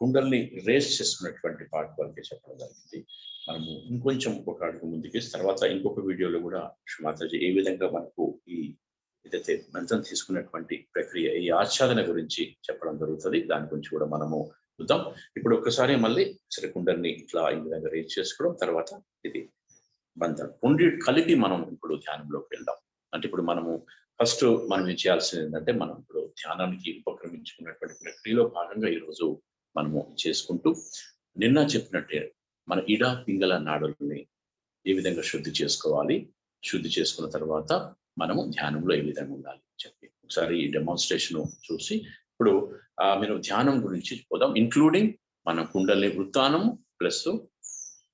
కుండల్ని race చేసుకున్నటువంటి part వరకే చెప్పడం జరిగింది. మనము ఇంకొంచెం ఒక అడుగు ముందుకి తర్వాత ఇంకొక వీడియోలో కూడా శ్రీ మాతాజీ ఏ విధంగా మనకు ఈ ఏదైతే మంత్రం తీసుకున్నటువంటి ప్రక్రియ ఈ ఆచ్ఛాదన గురించి చెప్పడం జరుగుతుంది. దాని గురించి కూడా మనము చూద్దాం. ఇప్పుడు ఒక్కసారి మళ్ళీ సరే కుండల్ని ఇట్లా ఈ విధంగా రేస్ చేసుకోవడం, తర్వాత ఇది బంధం రెండు కలిపి మనం ఇప్పుడు ధ్యానంలోకి వెళ్దాం. అంటే ఇప్పుడు మనము ఫస్ట్ మనం ఏం చేయాల్సింది ఏంటంటే, మనం ఇప్పుడు ధ్యానానికి ఉపక్రమించుకున్నటువంటి ప్రక్రియలో భాగంగా ఈరోజు మనము చేసుకుంటూ నిన్న చెప్పినట్టే మన ఇడ పింగళ నాడుల్ని ఏ విధంగా శుద్ధి చేసుకోవాలి, శుద్ధి చేసుకున్న తర్వాత మనము ధ్యానంలో ఏ విధంగా ఉండాలి చెప్పి ఒకసారి ఈ డెమాన్స్ట్రేషన్ చూసి ఇప్పుడు మీరు ధ్యానం గురించి పోదాం. ఇంక్లూడింగ్ మన కుండలి వృత్తానము ప్లస్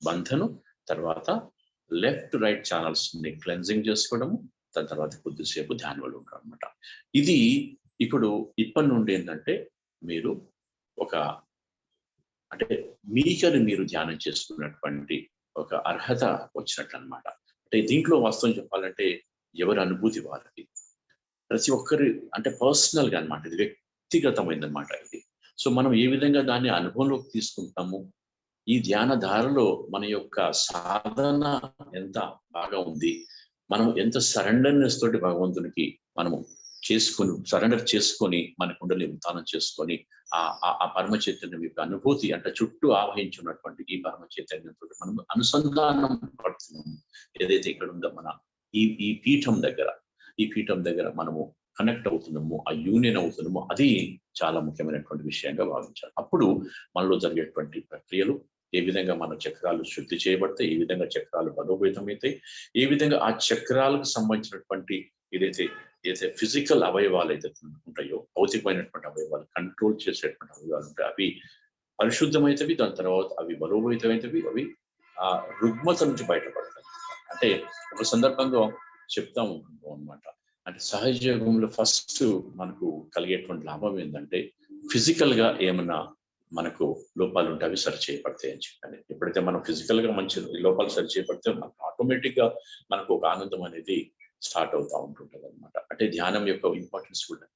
బంధను, తర్వాత లెఫ్ట్ రైట్ ఛానల్స్ ని క్లెన్జింగ్ చేసుకోవడము, దాని తర్వాత కొద్దిసేపు ధ్యానంలో ఉంటాం అనమాట. ఇది ఇప్పుడు ఇప్పటి నుండి ఏంటంటే మీరు ఒక అంటే మీకని మీరు ధ్యానం చేసుకున్నటువంటి ఒక అర్హత వచ్చినట్లు అనమాట. అంటే దీంట్లో వాస్తవం చెప్పాలంటే ఎవరి అనుభూతి వారికి, ప్రతి ఒక్కరి అంటే పర్సనల్ గా అనమాట, ఇది వ్యక్తిగతమైంది అనమాట ఇది. సో మనం ఏ విధంగా దాన్ని అనుభవంలోకి తీసుకుంటాము, ఈ ధ్యాన ధారలో మన యొక్క సాధన ఎంత బాగా ఉంది, మనం ఎంత సరెండర్నెస్ తోటి భగవంతునికి మనము చేసుకొని సరెండర్ చేసుకొని మన కుండలి ఉత్థానం చేసుకొని ఆ పరమ చైతన్యం యొక్క అనుభూతి అంటే చుట్టూ ఆవహించున్నటువంటి ఈ పరమ చైతన్యంతో మనం అనుసంధానం పడుతున్నాము. ఏదైతే ఇక్కడ ఉందో మన ఈ పీఠం దగ్గర మనము కనెక్ట్ అవుతున్నాము, ఆ యూనియన్ అవుతున్నాము, అది చాలా ముఖ్యమైనటువంటి విషయంగా భావించాలి. అప్పుడు మనలో జరిగేటువంటి ప్రక్రియలు ఏ విధంగా మన చక్రాలు శుద్ధి చేయబడతాయి, ఏ విధంగా చక్రాలు బలోపేతమవుతాయి, ఏ విధంగా ఆ చక్రాలకు సంబంధించినటువంటి ఏదైతే ఫిజికల్ అవయవాలు అయితే ఉంటాయో, భౌతికమైనటువంటి అవయవాలు కంట్రోల్ చేసేటువంటి అవయవాలు ఉంటాయి, అవి పరిశుద్ధమైనవి, దాని తర్వాత అవి బలోపేతమైనవి, అవి ఆ రుగ్మత నుంచి బయటపడతాయి. అంటే ఒక సందర్భంగా చెప్తా ఉంటుంటాం అనమాట. అంటే సహజ యోగంలో ఫస్ట్ మనకు కలిగేటువంటి లాభం ఏంటంటే, ఫిజికల్ గా ఏమన్నా మనకు లోపాలు ఉంటే అవి సరి చేయబడతాయి అని చెప్పాను. ఎప్పుడైతే మనం ఫిజికల్ గా మంచి లోపాలు సరి చేయబడితే మనకు ఆటోమేటిక్ గా మనకు ఒక ఆనందం అనేది స్టార్ట్ అవుతూ ఉంటుంటది అనమాట. అంటే ధ్యానం యొక్క ఇంపార్టెన్స్ కూడా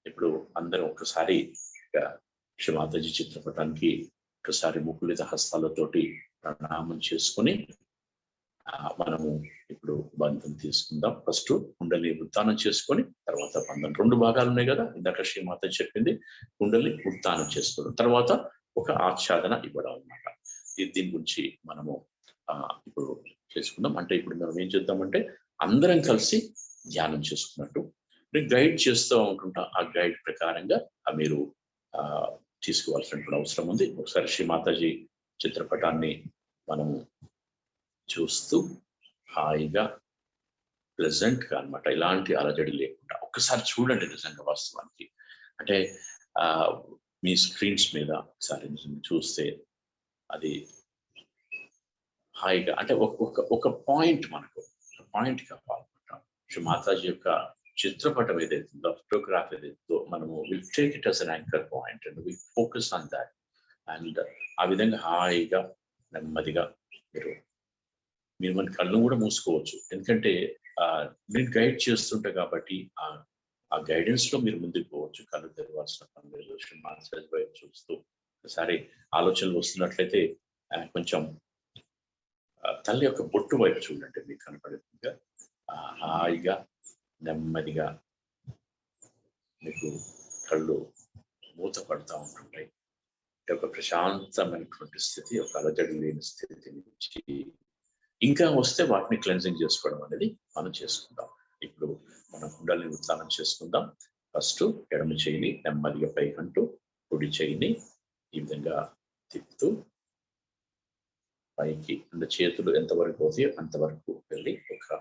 ఇప్పుడు అందరం ఒకసారి శ్రీ మాతాజీ చిత్రపటానికి ఒకసారి ముకులిత హస్తాలతోటి ప్రణామం చేసుకుని మనము ఇప్పుడు బంధం తీసుకుందాం. ఫస్ట్ కుండలి ఉత్థానం చేసుకొని తర్వాత బంధం. రెండు భాగాలు ఉన్నాయి కదా, ఇందాక శ్రీ మాత చెప్పింది కుండలి ఉత్థానం చేసుకోవడం, తర్వాత ఒక ఆచ్ఛాదన ఇవ్వడం అనమాట. దీని గురించి మనము ఇప్పుడు చేసుకుందాం. అంటే ఇప్పుడు మనం ఏం చేద్దామంటే అందరం కలిసి ధ్యానం చేసుకున్నట్టు గైడ్ చేస్తూ ఉంటుంటా, ఆ గైడ్ ప్రకారంగా మీరు తీసుకోవాల్సినటువంటి అవసరం ఉంది. ఒకసారి శ్రీ మాతాజీ చిత్రపటాన్ని మనము చూస్తూ హాయిగా ప్లెజెంట్ గా అనమాట, ఇలాంటి అలజడి లేకుండా ఒక్కసారి చూడండి. నిజంగా వాస్తవానికి అంటే మీ స్క్రీన్స్ మీద ఒకసారి చూస్తే అది హాయిగా అంటే ఒక పాయింట్ మనకు పాయింట్ కావాలన్నమాట. శ్రీ మాతాజీ యొక్క చిత్రపటం ఏదైతుందో, ఫోటోగ్రాఫ్ ఏదైతుందో, మనము will take it as an anchor point and will focus on that. And ఆ విధంగా హాయిగా నెమ్మదిగా మీరు మన కళ్ళు కూడా మూసుకోవచ్చు, ఎందుకంటే నేను గైడ్ చేస్తుంటా కాబట్టి ఆ గైడెన్స్ లో మీరు ముందుకు పోవచ్చు. కళ్ళు తెరవాల్సిన పని లేదు. శ్రీ మాతాజీ వైపు చూస్తూ ఒకసారి ఆలోచనలు వస్తున్నట్లయితే కొంచెం తల్లి యొక్క బొట్టు వైపు చూడండి, మీకు కనపడేట్టుగా హాయిగా నెమ్మదిగా మీకు కళ్ళు మూత పడతా ఉంటుంటాయి. ఒక ప్రశాంతమైనటువంటి స్థితి, ఒక అలజడి లేని స్థితి నుంచి ఇంకా వస్తే వాటిని క్లెన్జింగ్ చేసుకోవడం అనేది మనం చేసుకుందాం. ఇప్పుడు మనం కుండలిని ఉత్థానం చేసుకుందాం. ఫస్ట్ ఎడమ చేయిని నెమ్మదిగా పైకంటూ కుడి చేయిని ఈ విధంగా తిప్పుతూ పైకి అంటే చేతులు ఎంతవరకు అవుతాయో అంతవరకు వెళ్ళి ఒక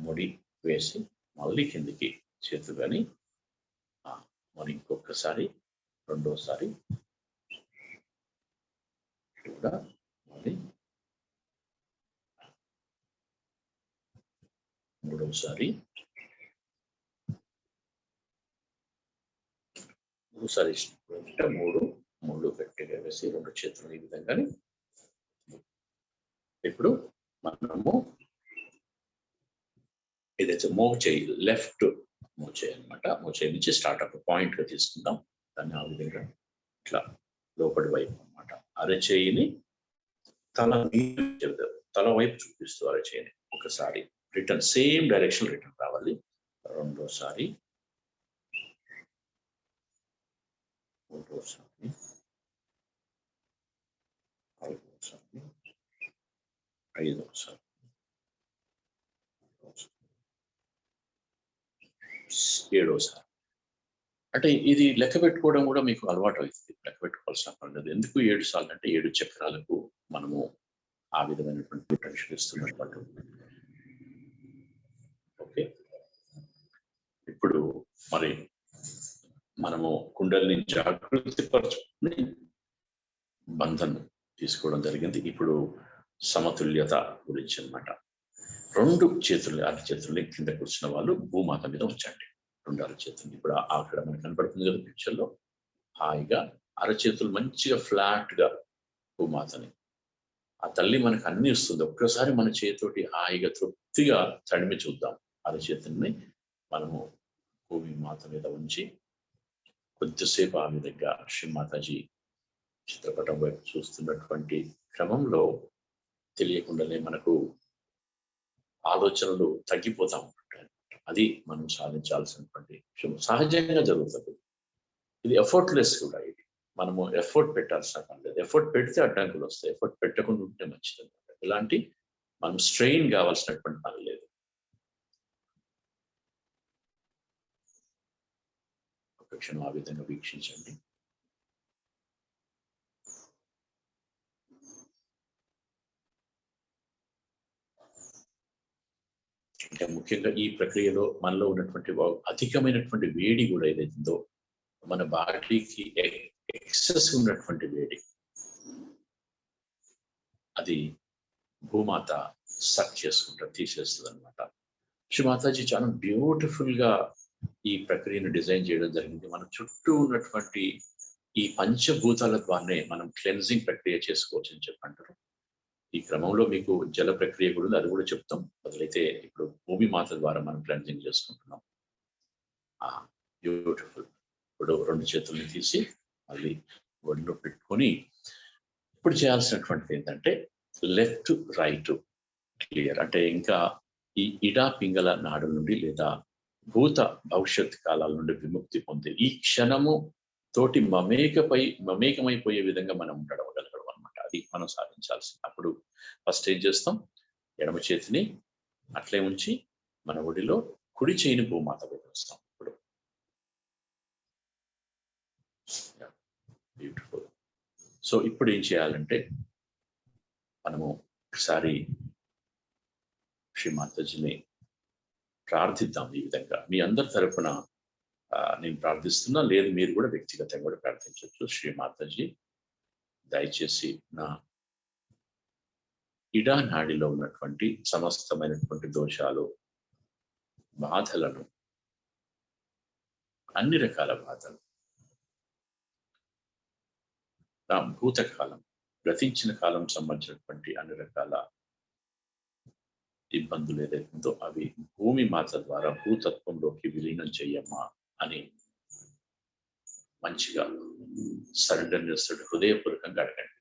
ముడి వేసి మళ్ళీ కిందికి చేతులు కానీ మరి ఇంకొకసారి రెండోసారి కూడా మళ్ళీ మూడోసారి అంటే మూడు గట్టిగా వేసి రెండు చేతులు ఈ విధంగా. ఇప్పుడు మనము ఏదైతే మోవ్ చేయి లెఫ్ట్ మూవ్ చేయాలన్నమాట. మూవ్ చేయి నుంచి స్టార్ట్ అప్ పాయింట్ గా తీసుకుందాం. దాన్ని ఆ విధంగా ఇట్లా లోపలి వైపు అనమాట. అరచేయిని తల వైపు చూపిస్తూ అరచేయిని ఒకసారి రిటర్న్ సేమ్ డైరెక్షన్ రిటర్న్ రావాలి. రెండోసారి, మూడోసారి, ఐదోసారి, ఐదోసారి, ఏడోసారి. అంటే ఇది లెక్క పెట్టుకోవడం కూడా మీకు అలవాటు అవుతుంది. లెక్క పెట్టుకోవాల్సిన పని లేదు. ఎందుకు 7 సార్లు అంటే 7 చక్రాలకు మనము ఆ విధమైనటువంటి టెన్షన్ ఇస్తున్నట్టు. ఓకే, ఇప్పుడు మరి మనము కుండలిని జాగృతి పరచుకుని బంధన్ తీసుకోవడం జరిగింది. ఇప్పుడు సమతుల్యత గురించి అన్నమాట. రెండు చేతుల్ని అరచేతుల్ని కింద కూర్చున్న వాళ్ళు భూమాత మీద ఉంచండి. రెండు అరచేతుల్ని ఇప్పుడు అక్కడ మనకు కనబడుతుంది కదా పిక్చర్లో. హాయిగా అరచేతులు మంచిగా ఫ్లాట్ గా భూమాతని, ఆ తల్లి మనకు అన్ని ఇస్తుంది. ఒక్కసారి మన చేతితోటి హాయిగా తృప్తిగా తడిమి చూద్దాం. అరచేతుల్ని మనము భూమి మాత మీద ఉంచి కొద్దిసేపు ఆ విధంగా శ్రీమాతాజీ చిత్రపటం వైపు చూస్తున్నటువంటి క్రమంలో తెలియకుండానే మనకు ఆలోచనలు తగ్గిపోతా ఉంటుంటాయి. అది మనం సాధించాల్సినటువంటి విషయం. సహజంగా జరుగుతుంది. ఇది ఎఫర్ట్లెస్ కూడా. ఇది మనము ఎఫర్ట్ పెట్టాల్సిన పని లేదు. ఎఫర్ట్ పెడితే అడ్డంకులు వస్తాయి. ఎఫర్ట్ పెట్టకుండా ఉంటే మంచిది అనమాట. ఇలాంటి మనం స్ట్రెయిన్ కావాల్సినటువంటి పని లేదు. ఒక క్షణం ఆ విధంగా వీక్షించండి. అంటే ముఖ్యంగా ఈ ప్రక్రియలో మనలో ఉన్నటువంటి అధికమైనటువంటి వేడి కూడా ఏదైతుందో, మన బాడీకి ఎక్సెస్ ఉన్నటువంటి వేడి, అది భూమాత సక్ చేసుకుంటారు, తీసేస్తుంది అనమాట. శ్రీమాతాజీ చాలా బ్యూటిఫుల్ గా ఈ ప్రక్రియను డిజైన్ చేయడం జరిగింది. మన చుట్టూ ఉన్నటువంటి ఈ పంచభూతాల ద్వారానే మనం క్లెన్జింగ్ ప్రక్రియ చేసుకోవచ్చు అని చెప్పంటారు. ఈ క్రమంలో మీకు జల ప్రక్రియ కూడా అది కూడా చెప్తాం. మొదలైతే ఇప్పుడు భూమి మాత ద్వారా మనం క్లెన్జింగ్ చేసుకుంటున్నాం. బ్యూటిఫుల్. ఇప్పుడు రెండు చేతుల్ని తీసి మళ్ళీ ఒడిలో పెట్టుకొని ఇప్పుడు చేయాల్సినటువంటిది ఏంటంటే లెఫ్ట్ రైట్ క్లియర్. అంటే ఇంకా ఈ ఇడా పింగళ నాడు నుండి లేదా భూత భవిష్యత్ కాలాల నుండి విముక్తి పొందే ఈ క్షణము తోటి మమేకమైపోయే విధంగా మనం ఉండగలగడం అనమాట. అది మనం సాధించాల్సింది. అప్పుడు ఫస్ట్ ఏం చేస్తాం, ఎడమ చేతిని అట్లే ఉంచి మన ఒడిలో కుడి చేయిని భూమాత వేస్తాం. ఇప్పుడు బ్యూటిఫుల్. సో ఇప్పుడు ఏం చేయాలంటే మనము ఒకసారి శ్రీమాతాజీని ప్రార్థిద్దాం. ఈ విధంగా మీ అందరి తరఫున నేను ప్రార్థిస్తున్నా, లేదు మీరు కూడా వ్యక్తిగతంగా కూడా ప్రార్థించవచ్చు. శ్రీమాతాజీ దయచేసి నా ఇడా నాడిలో ఉన్నటువంటి సమస్తమైనటువంటి దోషాలు, బాధలను, అన్ని రకాల బాధలు, నా భూతకాలం గతించిన కాలం సంబంధించినటువంటి అన్ని రకాల ఇబ్బందులు ఏదైతుందో అవి భూమి మాత ద్వారా భూతత్వంలోకి విలీనం చెయ్యమ్మా అని మంచిగా సరెండర్ చేస్తాడు. హృదయపూర్వకంగా అడగండి.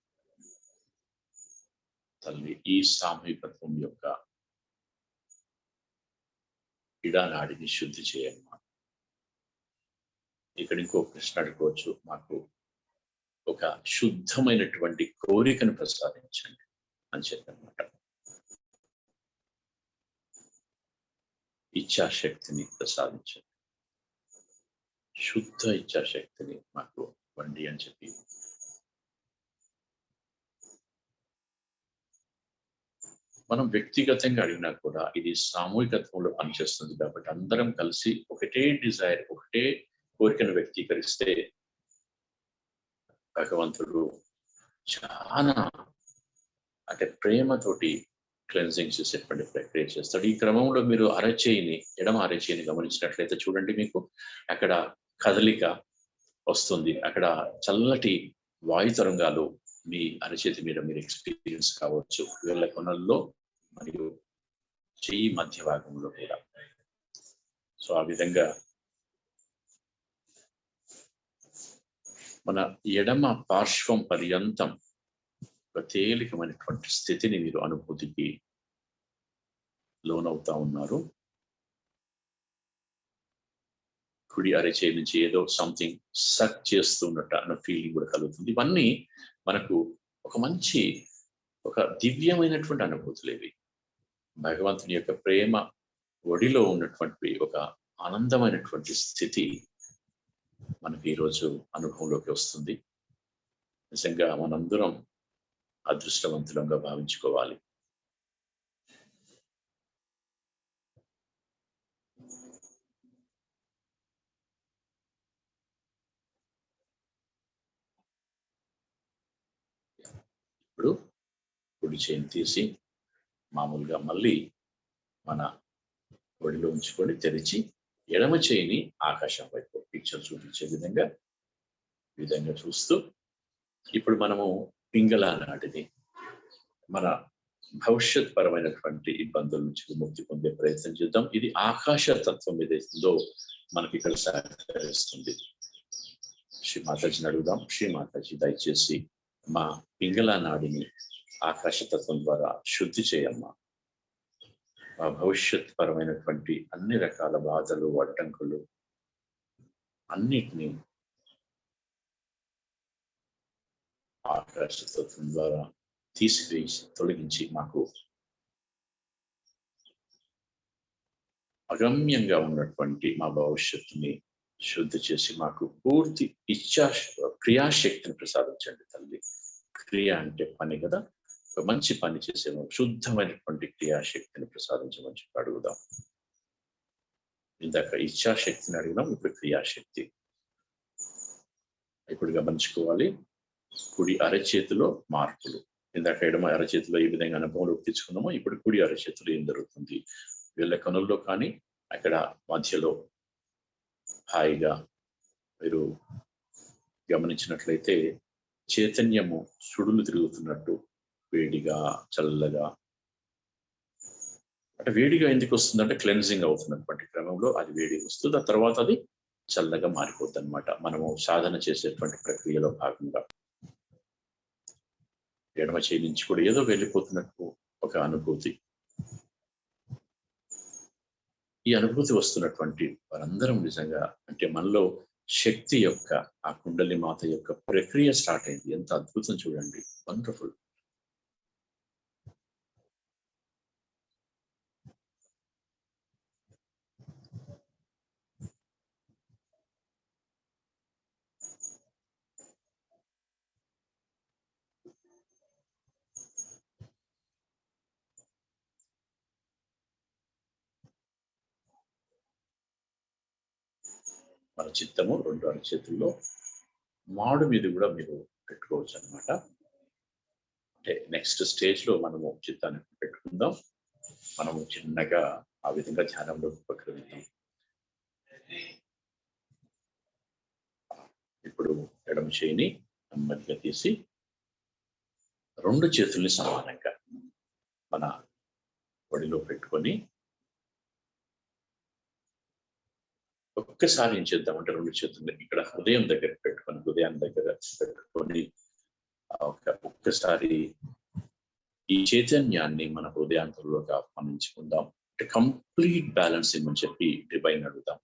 తల్లి, ఈ సామూహికత్వం యొక్క ఇడానాడిని శుద్ధి చేయమ్మా. ఇక్కడ ఇంకో ప్రశ్న అడుకోవచ్చు, మాకు ఒక శుద్ధమైనటువంటి కోరికను ప్రసాదించండి అని చెప్పనమాట. ఇచ్ఛాశక్తిని ప్రసాదించండి, శుద్ధ ఇచ్ఛాశక్తిని మాకు ఇవ్వండి అని చెప్పి మనం వ్యక్తిగతంగా అడిగినా కూడా ఇది సామూహికత్వంలో పనిచేస్తుంది కాబట్టి అందరం కలిసి ఒకటే డిజైర్, ఒకటే కోరికను వ్యక్తీకరిస్తే భగవంతుడు చాలా అంటే ప్రేమతోటి క్లెన్జింగ్ చేసేటువంటి ప్రక్రియ చేస్తాడు. ఈ క్రమంలో మీరు ఎడమ అరచేయిని గమనించినట్లయితే చూడండి, మీకు అక్కడ కదలిక వస్తుంది, అక్కడ చల్లటి వాయు తరంగాలు మీ అరచేతి మీద మీరు ఎక్స్పీరియన్స్ కావచ్చు, వేళ్ళ కొనల్లో మరియు చెయ్యి మధ్య భాగంలో కూడా. సో ఆ విధంగా మన ఎడమ పార్శ్వం పర్యంతం ఒక తేలికమైనటువంటి స్థితిని మీరు అనుభూతికి లోనవుతా ఉన్నారు. కుడి అరచేయి నుంచి ఏదో సంథింగ్ సక్ చేస్తున్నట్టు అన్న ఫీలింగ్ కూడా కలుగుతుంది. ఇవన్నీ మనకు ఒక దివ్యమైనటువంటి అనుభూతులు ఇవి. భగవంతుని యొక్క ప్రేమ ఒడిలో ఉన్నటువంటి ఒక ఆనందమైనటువంటి స్థితి మనకి ఈరోజు అనుభవంలోకి వస్తుంది. నిజంగా మనందరం అదృష్టవంతులంగా భావించుకోవాలి. ఇప్పుడు కుడి చేయిని తీసి మామూలుగా మళ్ళీ మన ఒడిలో ఉంచుకొని తెరిచి ఎడమ చేయిని ఆకాశం వైపు పిక్చర్ చూపించే విధంగా చూస్తూ ఇప్పుడు మనము పింగళ నాటిని మన భవిష్యత్ పరమైనటువంటి ఇబ్బందుల నుంచి విముక్తి పొందే ప్రయత్నం చేద్దాం. ఇది ఆకాశ తత్వం ఏదైతుందో మనకి ఇక్కడ సహకరిస్తుంది. శ్రీ మాతాజీని అడుగుదాం. శ్రీ మాతాజీ దయచేసి మా పింగళ నాడిని ఆకాశతత్వం ద్వారా శుద్ధి చేయమ్మా. మా భవిష్యత్ పరమైనటువంటి అన్ని రకాల బాధలు, అడ్డంకులు అన్నిటినీ ఆకాశతత్వం ద్వారా తీసివేసి తొలగించి మాకు అగమ్యంగా ఉన్నటువంటి మా భవిష్యత్తుని శుద్ధి చేసి మాకు పూర్తి క్రియాశక్తిని ప్రసాదించండి తల్లి. క్రియ అంటే పని కదా, ఒక మంచి పని చేసే శుద్ధమైనటువంటి క్రియాశక్తిని ప్రసాదించమని చెప్పి అడుగుదాం. ఇందాక ఇచ్ఛాశక్తిని అడిగినాం, ఇప్పుడు క్రియాశక్తి. ఇప్పుడు గమనించుకోవాలి, కుడి అరచేతిలో మార్పులు. ఇందాక ఎడమ అరచేతిలో ఏ విధంగా అనుభవంలోకి తెచ్చుకున్నామో ఇప్పుడు కుడి అరచేతిలో ఏం జరుగుతుంది? వీళ్ళ కనుల్లో కానీ అక్కడ మధ్యలో హాయిగా మీరు గమనించినట్లయితే చైతన్యము సుడులు తిరుగుతున్నట్టు వేడిగా, చల్లగా. అంటే వేడిగా ఎందుకు వస్తుందంటే క్లెన్జింగ్ అవుతున్నటువంటి క్రమంలో అది వేడి వస్తుంది, ఆ తర్వాత అది చల్లగా మారిపోద్ది అనమాట. మనము సాధన చేసేటువంటి ప్రక్రియలో భాగంగా ఎడమ చేయి నుంచి కూడా ఏదో వెళ్ళిపోతున్నట్టు ఒక అనుభూతి. ఈ అనుభూతి వస్తున్నటువంటి వారందరం నిజంగా అంటే మనలో శక్తి యొక్క ఆ కుండలి మాత యొక్క ప్రక్రియ స్టార్ట్ అయింది. ఎంత అద్భుతం చూడండి, వండర్ఫుల్. మన చిత్తము రెండు అరచేతుల్లో మాడు మీద కూడా మీరు పెట్టుకోవచ్చు అనమాట. అంటే నెక్స్ట్ స్టేజ్ లో మనము చిత్తాన్ని పెట్టుకుందాం. మనము చిన్నగా ఆ విధంగా ధ్యానంలో ఉపక్రమిద్దాం. ఇప్పుడు ఎడమ చేయిని నెమ్మదిగా తీసి రెండు చేతుల్ని సమానంగా మన ఒడిలో పెట్టుకొని ఒక్కసారి ఏం చేద్దామంటే రెండు చేతుల్ని ఇక్కడ హృదయాన్ని దగ్గర పెట్టుకొని ఒక్కసారి ఈ చైతన్యాన్ని మన హృదయాంతరంలోకి ఆహ్వానించుకుందాం. అంటే కంప్లీట్ బ్యాలెన్స్ ఇమ్మని చెప్పి డివైన్ అడుగుదాం.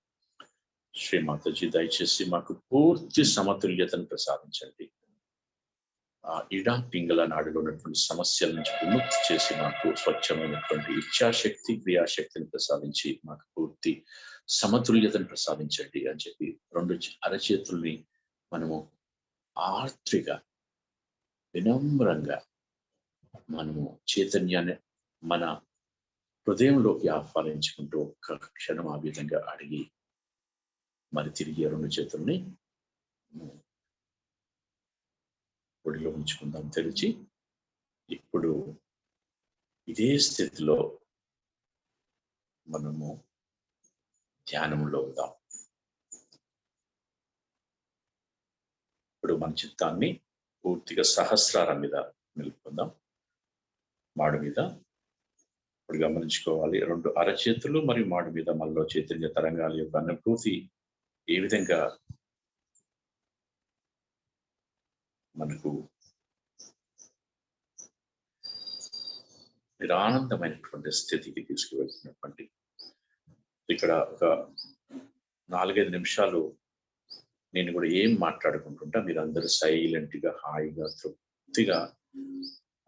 శ్రీమాతజీ దయచేసి మాకు పూర్తి సమతుల్యతను ప్రసాదించండి. ఆ ఇడా పింగళ నాడులో ఉన్నటువంటి సమస్యల నుంచి విముక్తి చేసి మాకు స్వచ్ఛమైనటువంటి ఇచ్ఛాశక్తి క్రియాశక్తిని ప్రసాదించి మాకు పూర్తి సమతుల్యతను ప్రసాదించండి అని చెప్పి రెండు అరచేతుల్ని మనము ఆర్ద్రిగా వినమ్రంగా మనము చైతన్యాన్ని మన హృదయంలోకి ఆహ్వానించుకుంటూ ఒక్క క్షణం ఆ విధంగా అడిగి మరి తిరిగి రెండు చేతుల్ని ఒడిలో ఉంచుకుందాం తెరిచి. ఇప్పుడు ఇదే స్థితిలో మనము ధ్యానంలో ఉందాం. ఇప్పుడు మన చిత్తాన్ని పూర్తిగా సహస్రారం మీద నిలుపుకుందాం, మాడు మీద. ఇప్పుడు గమనించుకోవాలి, రెండు అరచేతులు మరియు మాడు మీద మనలో చైతన్య తరంగాల యొక్క అనుభూతి ఏ విధంగా మనకు నిరానందమైనటువంటి స్థితికి తీసుకువెళ్తున్నటువంటి. ఇక్కడ ఒక 4-5 నిమిషాలు నేను కూడా ఏం మాట్లాడుకుంటుంటా, మీరు అందరూ సైలెంట్గా హాయిగా తృప్తిగా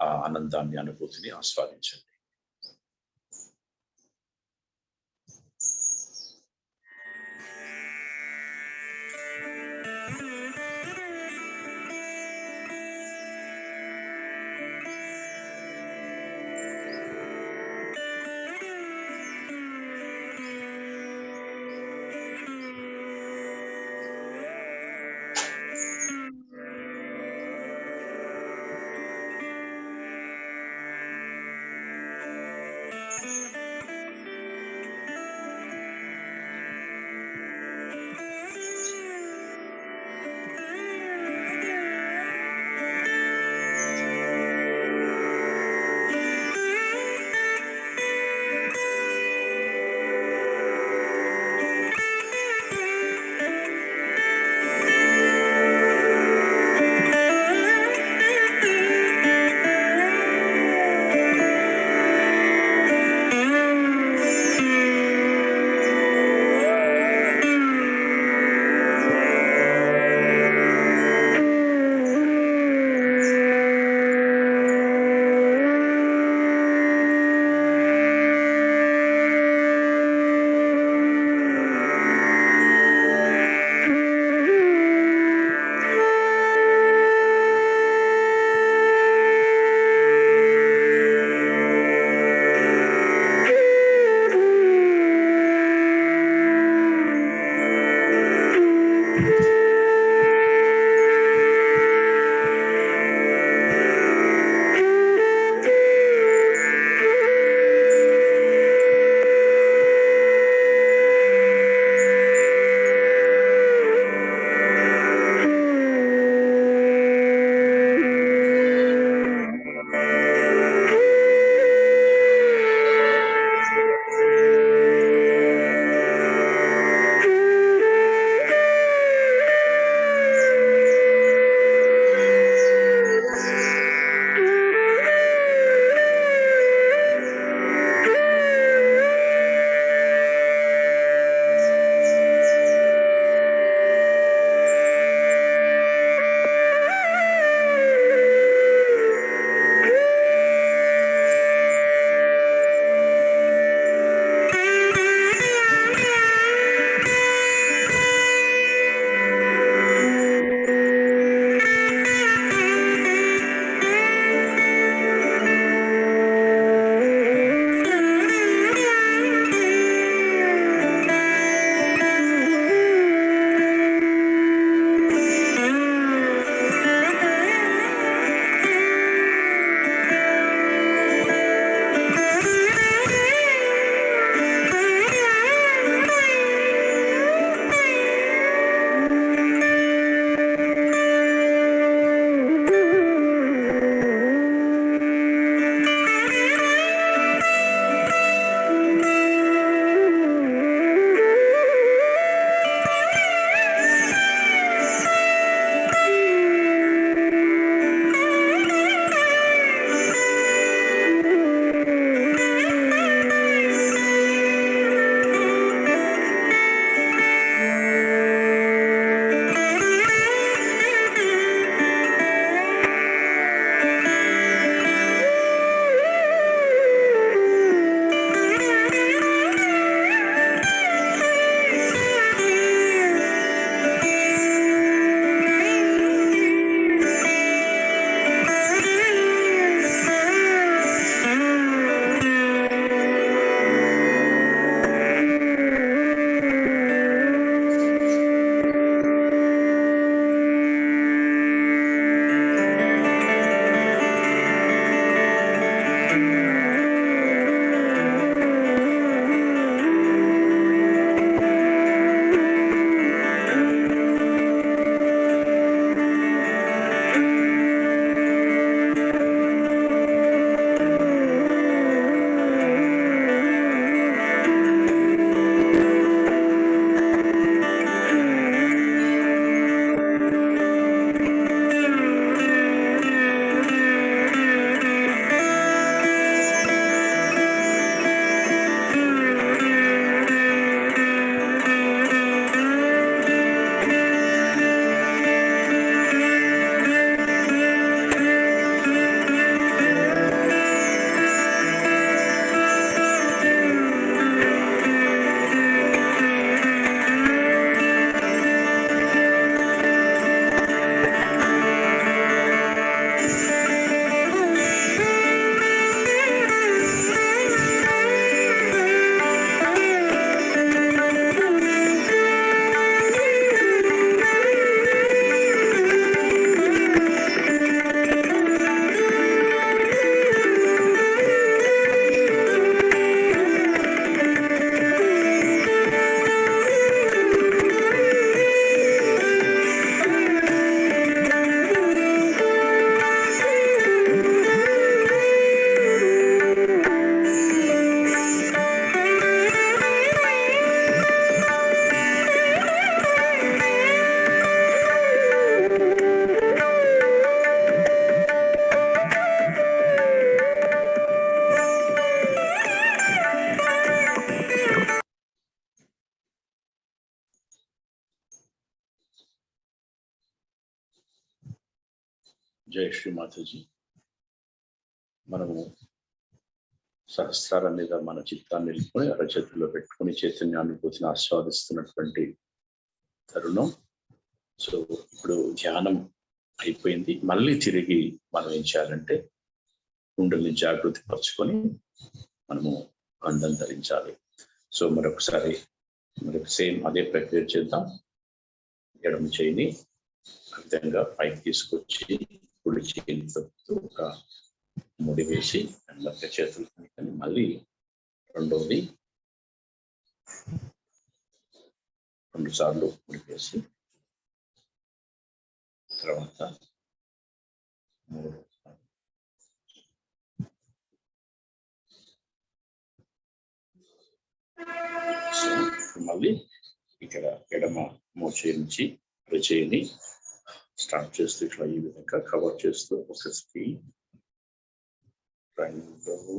ఆ ఆనందాన్ని అనుభూతిని ఆస్వాదించండి. జై శ్రీ మాతాజీ. మనము సహస్రాల మీద మన చిత్తాన్ని నిలుపుకొని అరచేతుల్లో పెట్టుకుని చైతన్యానుభూతిని ఆస్వాదిస్తున్నటువంటి తరుణం. సో ఇప్పుడు ధ్యానం అయిపోయింది. మళ్ళీ తిరిగి మనం ఏం చేయాలంటే కుండల్ని జాగృతి పరుచుకొని మనము బంధం ధరించాలి. సో మరొకసారి సేమ్ అదే ప్రక్రియ చేద్దాం. ఎడమ చేయిని ఆ విధంగా పైకి తీసుకొచ్చి కుడి చేయితో ఒక ముడి వేసి మెల్లగా చేతులు కనుకొని మళ్ళీ రెండవది 2 సార్లు ముడి వేసి తర్వాత 3 సో మళ్ళీ ఇక్కడ ఎడమ మోచేయి నుంచి చేయిని స్టార్ట్ చేస్తూ ఇట్లా ఈ విధంగా కవర్ చేస్తూ 1 స్పీడ్ 2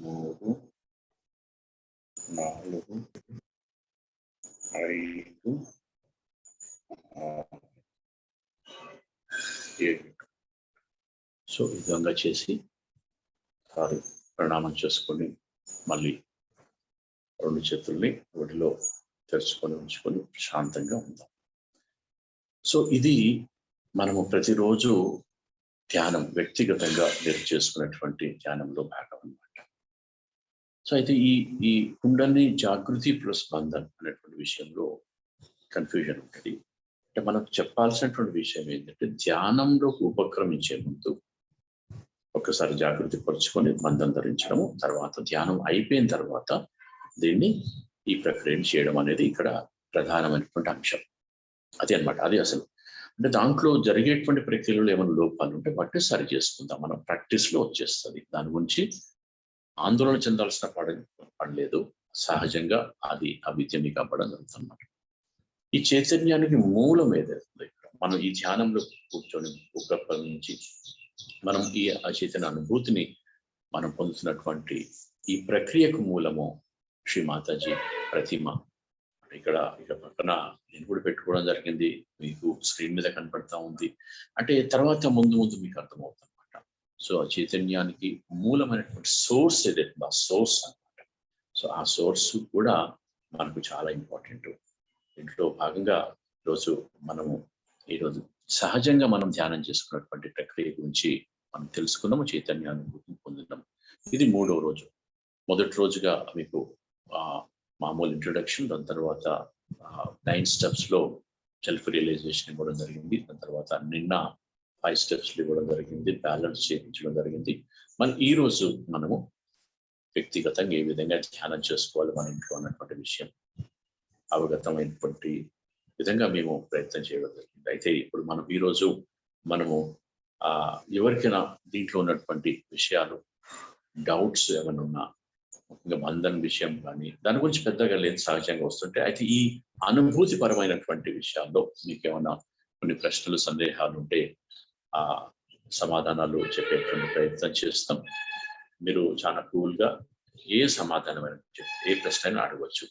3 4 5 7. సో ఈ విధంగా చేసి ప్రణామం చేసుకొని మళ్ళీ 2 చేతుల్ని ఒడిలో తెరుచుకొని ఉంచుకొని శాంతంగా ఉందాం. సో ఇది మనము ప్రతిరోజు ధ్యానం వ్యక్తిగతంగా మీరు చేసుకునేటువంటి ధ్యానంలో భాగం అన్నమాట. సో అయితే ఈ కుండల్ని జాగృతి ప్లస్ బంధన్ అనేటువంటి విషయంలో కన్ఫ్యూజన్ ఉంటుంది. అంటే మనకు చెప్పాల్సినటువంటి విషయం ఏంటంటే ధ్యానంలోకి ఉపక్రమించే ముందు ఒకసారి జాగృతి పరుచుకొని బంధం ధరించడము, తర్వాత ధ్యానం అయిపోయిన తర్వాత దీన్ని ఈ ప్రక్రియను చేయడం అనేది ఇక్కడ ప్రధానమైనటువంటి అంశం. అది అన్నమాట. అది అసలు అంటే దాంట్లో జరిగేటువంటి ప్రక్రియలో ఏమైనా లోపాలు ఉంటే వాటిని సరి చేసుకుందాం. మనం ప్రాక్టీస్లో వచ్చేస్తుంది. దాని గురించి ఆందోళన చెందాల్సిన పడలేదు. సహజంగా అది అవిద్య మీకు అవ్వడం జరుగుతుందన్నమాట. ఈ చైతన్యానికి మూలం ఏదైతుందో ఇక్కడ మనం ఈ ధ్యానంలో కూర్చొని ఉపక్రమించి మనం ఈ చైతన్య అనుభూతిని మనం పొందుతున్నటువంటి ఈ ప్రక్రియకు మూలము శ్రీ మాతాజీ ప్రతిమ. ఇక్కడ పక్కన నేను కూడా పెట్టుకోవడం జరిగింది. మీకు స్క్రీన్ మీద కనపడతా ఉంది. అంటే తర్వాత ముందు మీకు అర్థమవుతుంది అనమాట. సో ఆ చైతన్యానికి మూలమైనటువంటి సోర్స్ ఏదైతే ఆ సోర్స్ అనమాట. సో ఆ సోర్స్ కూడా మనకు చాలా ఇంపార్టెంట్. దీంట్లో భాగంగా ఈరోజు సహజంగా మనం ధ్యానం చేసుకున్నటువంటి ప్రక్రియ గురించి మనం తెలుసుకున్నాము, చైతన్యానుభూతిని పొందినాము. ఇది 3వ రోజు. మొదటి రోజుగా మీకు మామూలు ఇంట్రొడక్షన్, దాని తర్వాత 9 steps లో సెల్ఫ్ రియలైజేషన్ ఇవ్వడం జరిగింది. దాని తర్వాత నిన్న 5 steps ఇవ్వడం జరిగింది, బ్యాలెన్స్ చేయించడం జరిగింది. మరి ఈ రోజు మనము వ్యక్తిగతంగా ఏ విధంగా ధ్యానం చేసుకోవాలి మన ఇంట్లో అన్నటువంటి విషయం అవగతమైనటువంటి విధంగా మేము ప్రయత్నం చేయడం జరిగింది. అయితే ఇప్పుడు మనం ఈరోజు మనము ఎవరికైనా దీంట్లో ఉన్నటువంటి విషయాలు డౌట్స్ ఏమైనా ఉన్నా, ముఖ్యంగా బంధన్ విషయం కానీ దాని గురించి పెద్దగా లేదు, సహజంగా వస్తుంటే. అయితే ఈ అనుభూతి పరమైనటువంటి విషయాల్లో మీకు ఏమైనా కొన్ని ప్రశ్నలు సందేహాలు ఉంటే సమాధానాలు చెప్పేటువంటి ప్రయత్నం చేస్తాం. మీరు చాలా కూల్గా ఏ సమాధానమైన ఏ ప్రశ్న అయినా అడగవచ్చు.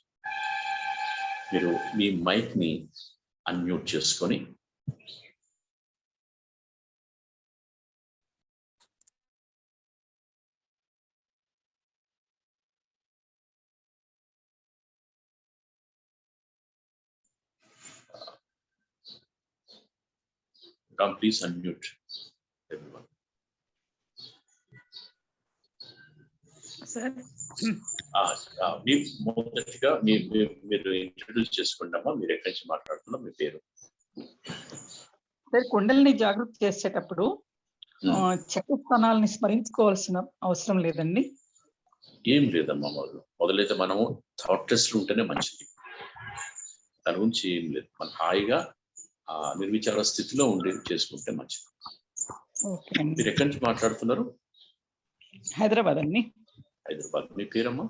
మీరు మీ మైక్ని అన్మ్యూట్ చేసుకొని please unmute everyone. సార్ మొదటిగా మీరు ఇంట్రడ్యూస్ చేసుకుంటామా? మీరు ఎక్కడి నుంచి మాట్లాడుతున్నా, మీ పేరు? సార్, కుండలిని జాగృతి చేసేటప్పుడు చక్రస్థానాలని స్మరించుకోవాల్సిన అవసరం లేదండి? ఏం లేదమ్మా. మొదలైతే మనము థాట్ టెస్ట్ ఉంటేనే మంచిది. దాని గురించి ఏం లేదు. మనం హాయిగా నిర్విచార స్థితిలో ఉండి చేసుకుంటే మంచిది. మీరు ఎక్కడి నుంచి మాట్లాడుతున్నారు? హైదరాబాద్ అండి. హైదరాబాద్. మీ పేరమ్మా?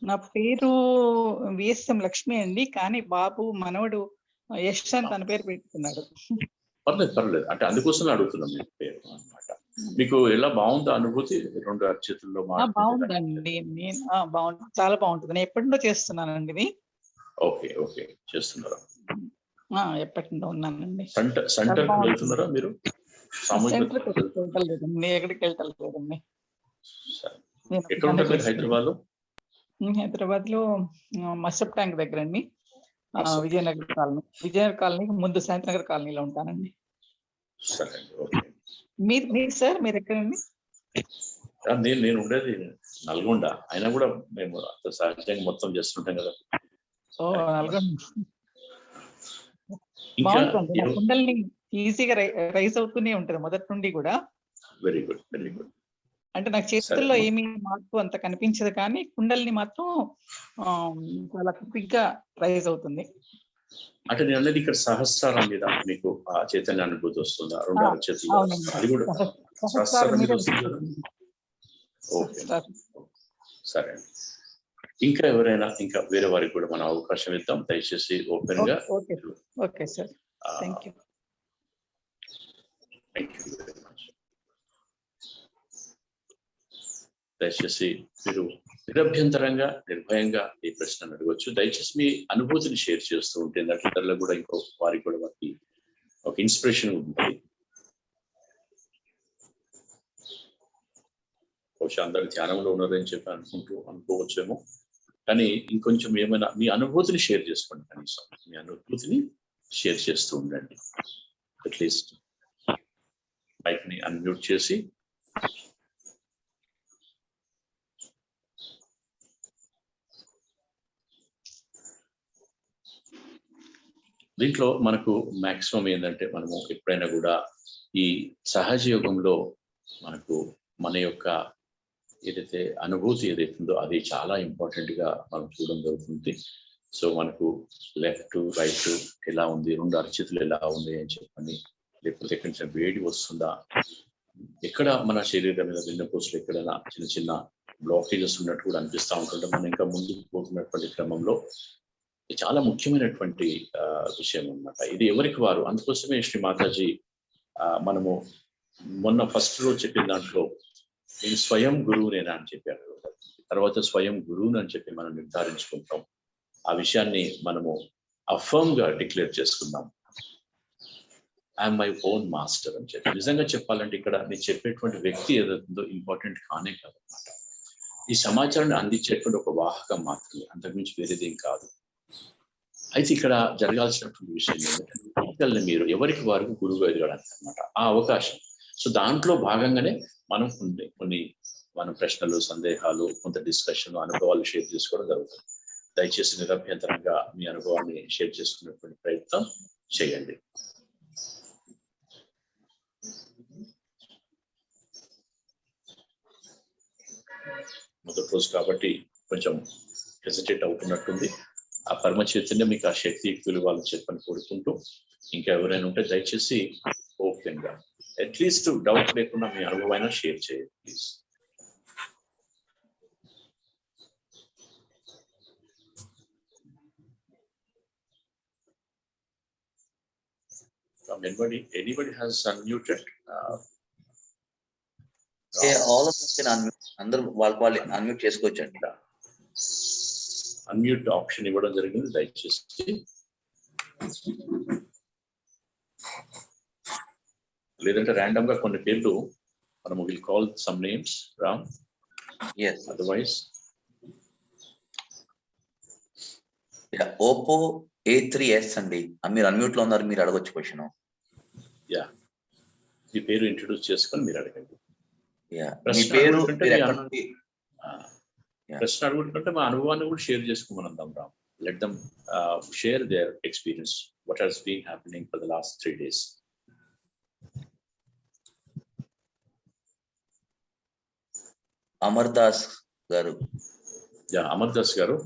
నా పేరు విఎస్ఎం లక్ష్మి అండి, కానీ బాబు మనవడు యశ్ అని తన పేరు పెట్టుకున్నాడు. పర్లేదు. అంటే అందుకోసమే అడుగుతున్నాం మీ పేరు అన్నమాట. మీకు ఎలా బాగుందా అనుభూతి? 2 అరచేతుల్లో బాగుందండి. బాగుంటుంది, చాలా బాగుంటుంది. నేను ఎప్పటి నుండో చేస్తున్నానండి ఇది. ఓకే చేస్తున్నారా? ఎప్పటి నుండో ఉన్నానండి. సెంటర్ వెళ్తున్నారా మీరు? సెంటర్ వెళ్ళలేదండి, ఎక్కడికి వెళ్ళలేదండి. ఎక్కడ ఉంటారు మీరు హైదరాబాద్ లో? హైదరాబాద్ లో మసప్ ట్యాంక్ దగ్గర అండి, విజయనగర్ కాలనీ ముందు శాంతినగర్ కాలనీలో ఉంటానండి. సరే, ఓకే. మీరు సార్ మీరు ఎక్కడండి? నేను ఉండేది నల్గొండ, అయినా కూడా మేము అంత సహజంగా మొత్తం చేస్తుంటాం కదా. నల్గొండ ఇంకా బాగుంటుంది, నా కుండల్ని ఈజీగా రైజ్ అవుతూనే ఉంటది మొదటి నుండి కూడా. Very good, very good. అంటే నాకు చేతుల్లో ఏమీ మార్పు అంత కనిపించదు, కానీ కుండల్ని మాత్రం చాలా క్విక్ గా రైజ్ అవుతుంది. అంటే నేను అనేది ఇక్కడ సహస్రారం మీద మీకు ఆ చైతన్య అనుభూతి వస్తుందా? 2 అరచేతులు, అది కూడా సహస్రారం మీద వస్తుందా? ఓకే, సరే అండి. ఇంకా ఎవరైనా, ఇంకా వేరే వారికి కూడా మనం అవకాశం ఇద్దాం, దయచేసి ఓపెన్ గా. Okay sir, thank you. Thank you very much. దయచేసి మీరు నిరభ్యంతరంగా, నిర్భయంగా ఈ ప్రశ్నను అడగవచ్చు. దయచేసి మీ అనుభూతిని షేర్ చేస్తూ ఉంటే ఇతరులు కూడా, ఇంకో వారికి కూడా వారికి ఒక ఇన్స్పిరేషన్ ఉంటుంది. బహుశా అందరు ధ్యానంలో ఉన్నారని చెప్పి అనుకోవచ్చేమో, కానీ ఇంకొంచెం ఏమైనా మీ అనుభూతిని షేర్ చేసుకోండి. కనీసం మీ అనుభూతిని షేర్ చేస్తూ ఉండండి. అట్లీస్ట్ మైక్ ని అన్మ్యూట్ చేసి దీంట్లో మనకు మాక్సిమం ఏంటంటే, మనము ఎప్పుడైనా కూడా ఈ సహజ యోగంలో మనకు మన యొక్క ఏదైతే అనుభూతి ఏదైతుందో అది చాలా ఇంపార్టెంట్ గా మనం చూడడం జరుగుతుంది. సో మనకు లెఫ్ట్ రైట్ ఎలా ఉంది, 2 అరచేతులు ఎలా ఉంది అని చెప్పని, లేకపోతే ఎక్కడి నుంచి వేడి వస్తుందా, ఎక్కడ మన శరీరం మీద వెన్నుపూసలు ఎక్కడైనా చిన్న చిన్న బ్లాకేజెస్ ఉన్నట్టు కూడా అనిపిస్తూ ఉంటుంటే, మనం ఇంకా ముందుకు పోతున్నటువంటి క్రమంలో చాలా ముఖ్యమైనటువంటి విషయం అన్నమాట. ఇది ఎవరికి వారు. అందుకోసమే శ్రీ మాతాజీ మనము మొన్న ఫస్ట్ రోజు చెప్పిన దాంట్లో నేను స్వయం గురువునేనా అని చెప్పారు. తర్వాత స్వయం గురువుని అని చెప్పి మనం నిర్ధారించుకుంటాం. ఆ విషయాన్ని మనము అఫర్మ్ గా డిక్లేర్ చేసుకుందాం. ఐఎమ్ మై ఓన్ మాస్టర్ అని చెప్పి. నిజంగా చెప్పాలంటే ఇక్కడ నేను చెప్పేటువంటి వ్యక్తి ఏదైతుందో ఇంపార్టెంట్ కానే కాదనమాట. ఈ సమాచారాన్ని అందించేటువంటి ఒక వాహకం మాత్రమే, అంతకుమించి వేరేదేం కాదు. అయితే ఇక్కడ జరగాల్సినటువంటి విషయం ఏంటంటే, మీరు ఎవరికి వారికి గురువుగా ఎదగడానికి అనమాట ఆ అవకాశం. సో దాంట్లో భాగంగానే మనం కొన్ని మన ప్రశ్నలు, సందేహాలు, కొంత డిస్కషన్, అనుభవాలు షేర్ చేసుకోవడం జరుగుతుంది. దయచేసి నిరభ్యంతరంగా మీ అనుభవాన్ని షేర్ చేసుకునేటువంటి ప్రయత్నం చేయండి. మొదటి రోజు కాబట్టి కొంచెం హెసిటేట్ అవుతున్నట్టుంది. ఆ పరమ చైతన్యం మీకు ఆ శక్తి విలువలు చెప్పని కోరుకుంటూ, ఇంకా ఎవరైనా ఉంటే దయచేసి ఓపెన్ గా అట్లీస్ట్ డౌట్ లేకుండా మీ అనుభవాన్ని షేర్ చేయండి please. Anybody has unmuted? All of us can unmute. అందరూ వాళ్ళు అన్మ్యూట్ చేసుకోవచ్చండి. అన్మ్యూట్ ఆప్షన్ ఇవ్వడం జరిగింది. దయచేసి లేదంటే ర్యాండమ్ గా కొన్ని పేర్లు మనము will call some names Ram. yes otherwise Oppo A3s అండి. మీరు అన్మ్యూట్ లో ఉన్నారు, మీరు అడగొచ్చు క్వశ్చన్. యా, మీ పేరు ఇంట్రొడ్యూస్ చేసుకొని మీరు అడగండి. మీ పేరు ఎక్కడ నుండి? ప్రశ్న అడుగుతుంటే మా అనుభవాన్ని కూడా షేర్ చేసుకోమని అందాం Ram. Let them share their experience, what has been happening for the last 3 days. Amar Das garu. Yeah, Amar Das garu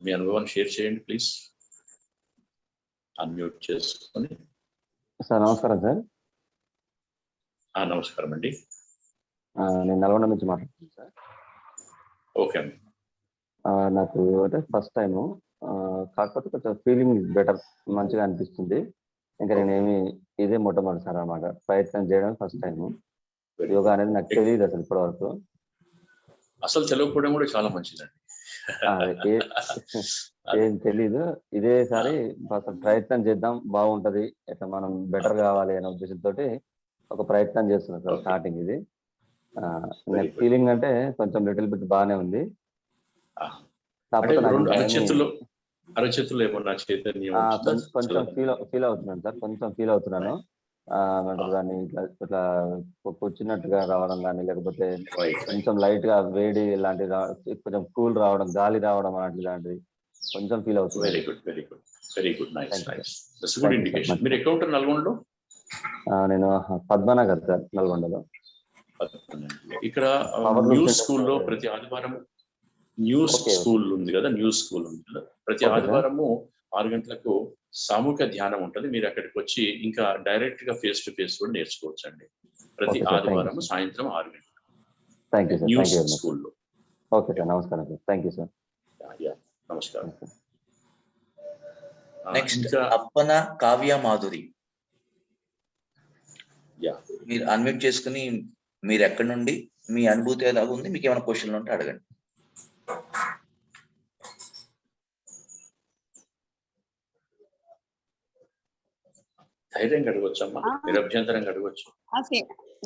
మీ అనుభవాన్ని షేర్ చేయండి ప్లీజ్, అన్మ్యూట్ చేసుకొని. సార్ నమస్కారం సార్. నమస్కారం అండి. నేను నల్గొండ నుంచి మాట్లాడుతున్నాను సార్. ఓకే అండి. నాకు అంటే ఫస్ట్ టైము, కాకపోతే కొంచెం ఫీలింగ్ బెటర్, మంచిగా అనిపిస్తుంది. ఇంకా నేనేమి ఇదే మొట్టమొదటిసారి అన్నమాట ప్రయత్నం చేయడం, ఫస్ట్ టైము. యోగా అనేది నాకు తెలియదు అసలు ఇప్పటి వరకు. అసలు తెలియకపోవడం కూడా చాలా మంచిదండి. ఏం తెలీదు. ఇదేసారి అసలు ప్రయత్నం చేద్దాం, బాగుంటది, ఇట్లా మనం బెటర్ కావాలి అనే ఉద్దేశంతో ఒక ప్రయత్నం చేస్తున్నాం సార్. Okay. స్టార్టింగ్ ఇది Very good. ఫీలింగ్ అంటే కొంచెం లిటిల్ బిట్ బాగానే ఉంది. Ah. అంటే కాకపోతే నాకు రెండు ఇంకా ఏమీ అరచేతులు ఏమన్నా చైతన్యం ఉంటుందా? కొంచెం ఫీల్ అవుతున్నాను సార్. కొంచెం ఫీల్ అవుతున్నాను. ఏమంటారు దాన్ని, ఇట్లా కూర్చున్నట్టుగా రావడం కానీ, లేకపోతే Right. కొంచెం లైట్ గా వేడి లాంటి కొంచెం కూల్ రావడం, గాలి రావడం లాంటిది కొంచెం ఫీల్ అవుతుంది. Very good, very good, very good. Nice, Thank you, nice. That's good Thank you, indication. sir. మీరు ఎక్కడ ఉంటారు నల్గొండలో? నేను పద్మనగర్ సార్, నల్గొండలో. ఇక్కడ Power Loom న్యూస్ Center స్కూల్లో లో- ప్రతి ఆదివారం న్యూస్ Okay. స్కూల్ ఉంది కదా, న్యూస్ స్కూల్ ఉంది కదా, ప్రతి Okay, sir. ఆదివారము 6 గంటలకు సామూహిక ధ్యానం ఉంటుంది. మీరు అక్కడికి వచ్చి ఇంకా డైరెక్ట్ గా ఫేస్ టు ఫేస్ కూడా నేర్చుకోవచ్చు అండి. ప్రతి Okay, sir. Thank you, ఆదివారం sir. సాయంత్రం 6 గంటలకు thank you sir. News thank you very much. స్కూల్లో. ఓకే సార్, నమస్కారం సార్. Thank you sir. నమస్కారం. నెక్స్ట్ ఇంకా అప్పన కావ్య మాధురి, యా, మీరు అన్మ్యూట్ చేసుకుని మీరు ఎక్కడి నుండి, మీ అనుభూతి ఎలాగ ఉంది, మీకు ఏమైనా క్వశ్చన్లు ఉంటే అడగండి. ధైర్యంగా అడగొచ్చమ్మా, నిరభ్యంతరంగా అడగొచ్చు.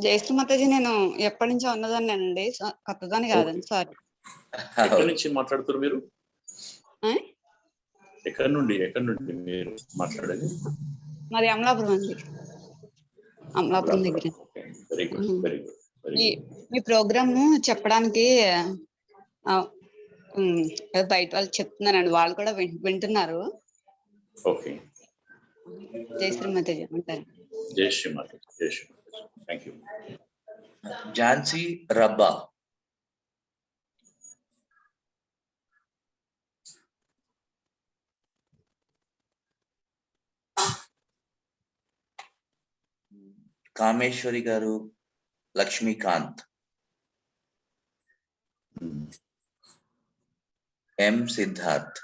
జయశ్రీ మాతాజీ, నేను ఎప్పటి నుంచో ఉన్నదాన్నేనండి, కొత్తదాన్ని కాదండి. సారీ. ఎక్కడి నుంచి మాట్లాడుతారు మీరు? ఎక్కడి నుండి మీరు మాట్లాడేది? మరి అమలాపురం అండి, అమలాపురం దగ్గర. Very good, very good, very good. మీ ప్రోగ్రామ్ చెప్పడానికి బయట వాళ్ళు చెప్తున్నారండి, వాళ్ళు కూడా వింటున్నారు. ఓకే. జయశ్రీ మాతాజీ అంటారు. జై శ్రీమాత, జై శ్రీమాత. Thank you. ఝాన్సీ రబ్బా, కామేశ్వరి గారు, లక్ష్మీకాంత్, ఎం సిద్ధార్థ్.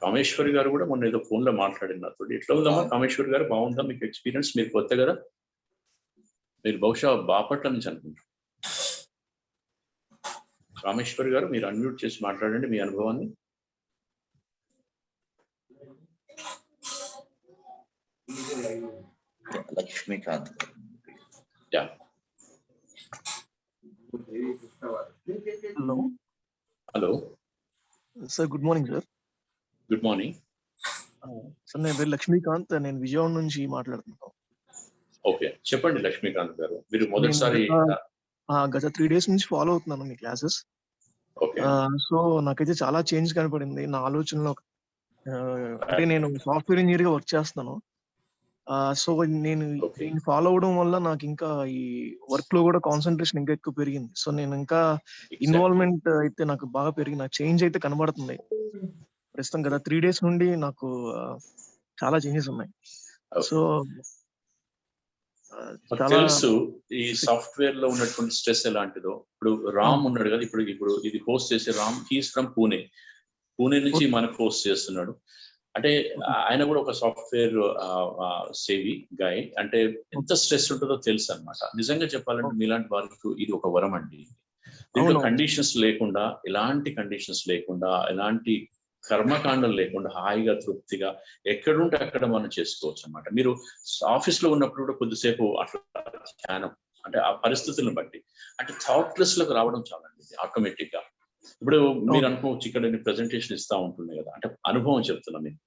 కామేశ్వరి గారు కూడా మొన్న ఏదో ఫోన్ లో మాట్లాడిన నాతో. ఎట్లా ఉందమ్మా కామేశ్వరి గారు? బాగుందా మీకు ఎక్స్పీరియన్స్? మీరు కొత్త కదా, మీరు బహుశా బాపట్ల నుంచి అనుకుంటారు. కామేశ్వరి గారు, మీరు అన్మ్యూట్ చేసి మాట్లాడండి మీ అనుభవాన్ని. Lakshmikant. Yeah, hello hello sir, good morning sir. Good morning sir, నేను పేరు లక్ష్మీకాంత్, నేను విజయవాడ నుంచి మాట్లాడుతున్నాను. ఓకే, చెప్పండి లక్ష్మీకాంత్ గారు. మీరు మొదటిసారి గత 3 days నుంచి ఫాలో అవుతున్నాను మీ క్లాసెస్. ఓకే, సో నాకైతే చాలా చేంజ్ కనపడింది నా ఆలోచనలో. అంటే నేను సాఫ్ట్వేర్ ఇంజనీర్ గా వర్క్ చేస్తున్నాను. సో నేను Okay. దీన్ని ఫాలో అవడం వల్ల నాకు ఇంకా ఈ వర్క్ లో కూడా కాన్సన్ట్రేషన్ ఇంకా ఎక్కువ పెరిగింది. సో నేను ఇంకా ఇన్వాల్వ్మెంట్ అయితే నాకు బాగా పెరిగింది, నాకు చేంజ్ అయితే కనబడుతుంది. ప్రస్తుతం గత 3 days నుండి నాకు చాలా చేంజెస్ ఉన్నాయి. Okay. సో మాకు తెలుసు ఈ సాఫ్ట్వేర్ లో ఉన్నటువంటి స్ట్రెస్ ఎలాంటిదో. ఇప్పుడు రామ్ ఉన్నాడు కదా, ఇప్పుడు ఇది హోస్ట్ చేసే రామ్, హీస్ ఫ్రమ్ పూణే నుంచి మనకు హోస్ట్ చేస్తున్నాడు. అంటే ఆయన కూడా ఒక సాఫ్ట్వేర్ సేవి గాయ్. అంటే ఎంత స్ట్రెస్ ఉంటుందో తెలుసు అన్నమాట. నిజంగా చెప్పాలంటే మీలాంటి వారికి ఇది ఒక వరం అండి. దీంట్లో కండిషన్స్ లేకుండా, ఎలాంటి కండిషన్స్ లేకుండా, ఎలాంటి కర్మకాండం లేకుండా హాయిగా తృప్తిగా ఎక్కడుంటే అక్కడ మనం చేసుకోవచ్చు అన్నమాట. మీరు ఆఫీస్ లో ఉన్నప్పుడు కూడా కొద్దిసేపు అట్లా ధ్యానం, అంటే ఆ పరిస్థితులను బట్టి, అంటే థాట్లెస్ లకు రావడం చాలండి ఆటోమేటిక్ గా. ఇప్పుడు మీరు అనుకోవచ్చు, ఇక్కడ నేను ప్రెజెంటేషన్ ఇస్తా ఉంటున్నాయి కదా, అంటే అనుభవం చెప్తున్నా మీకు.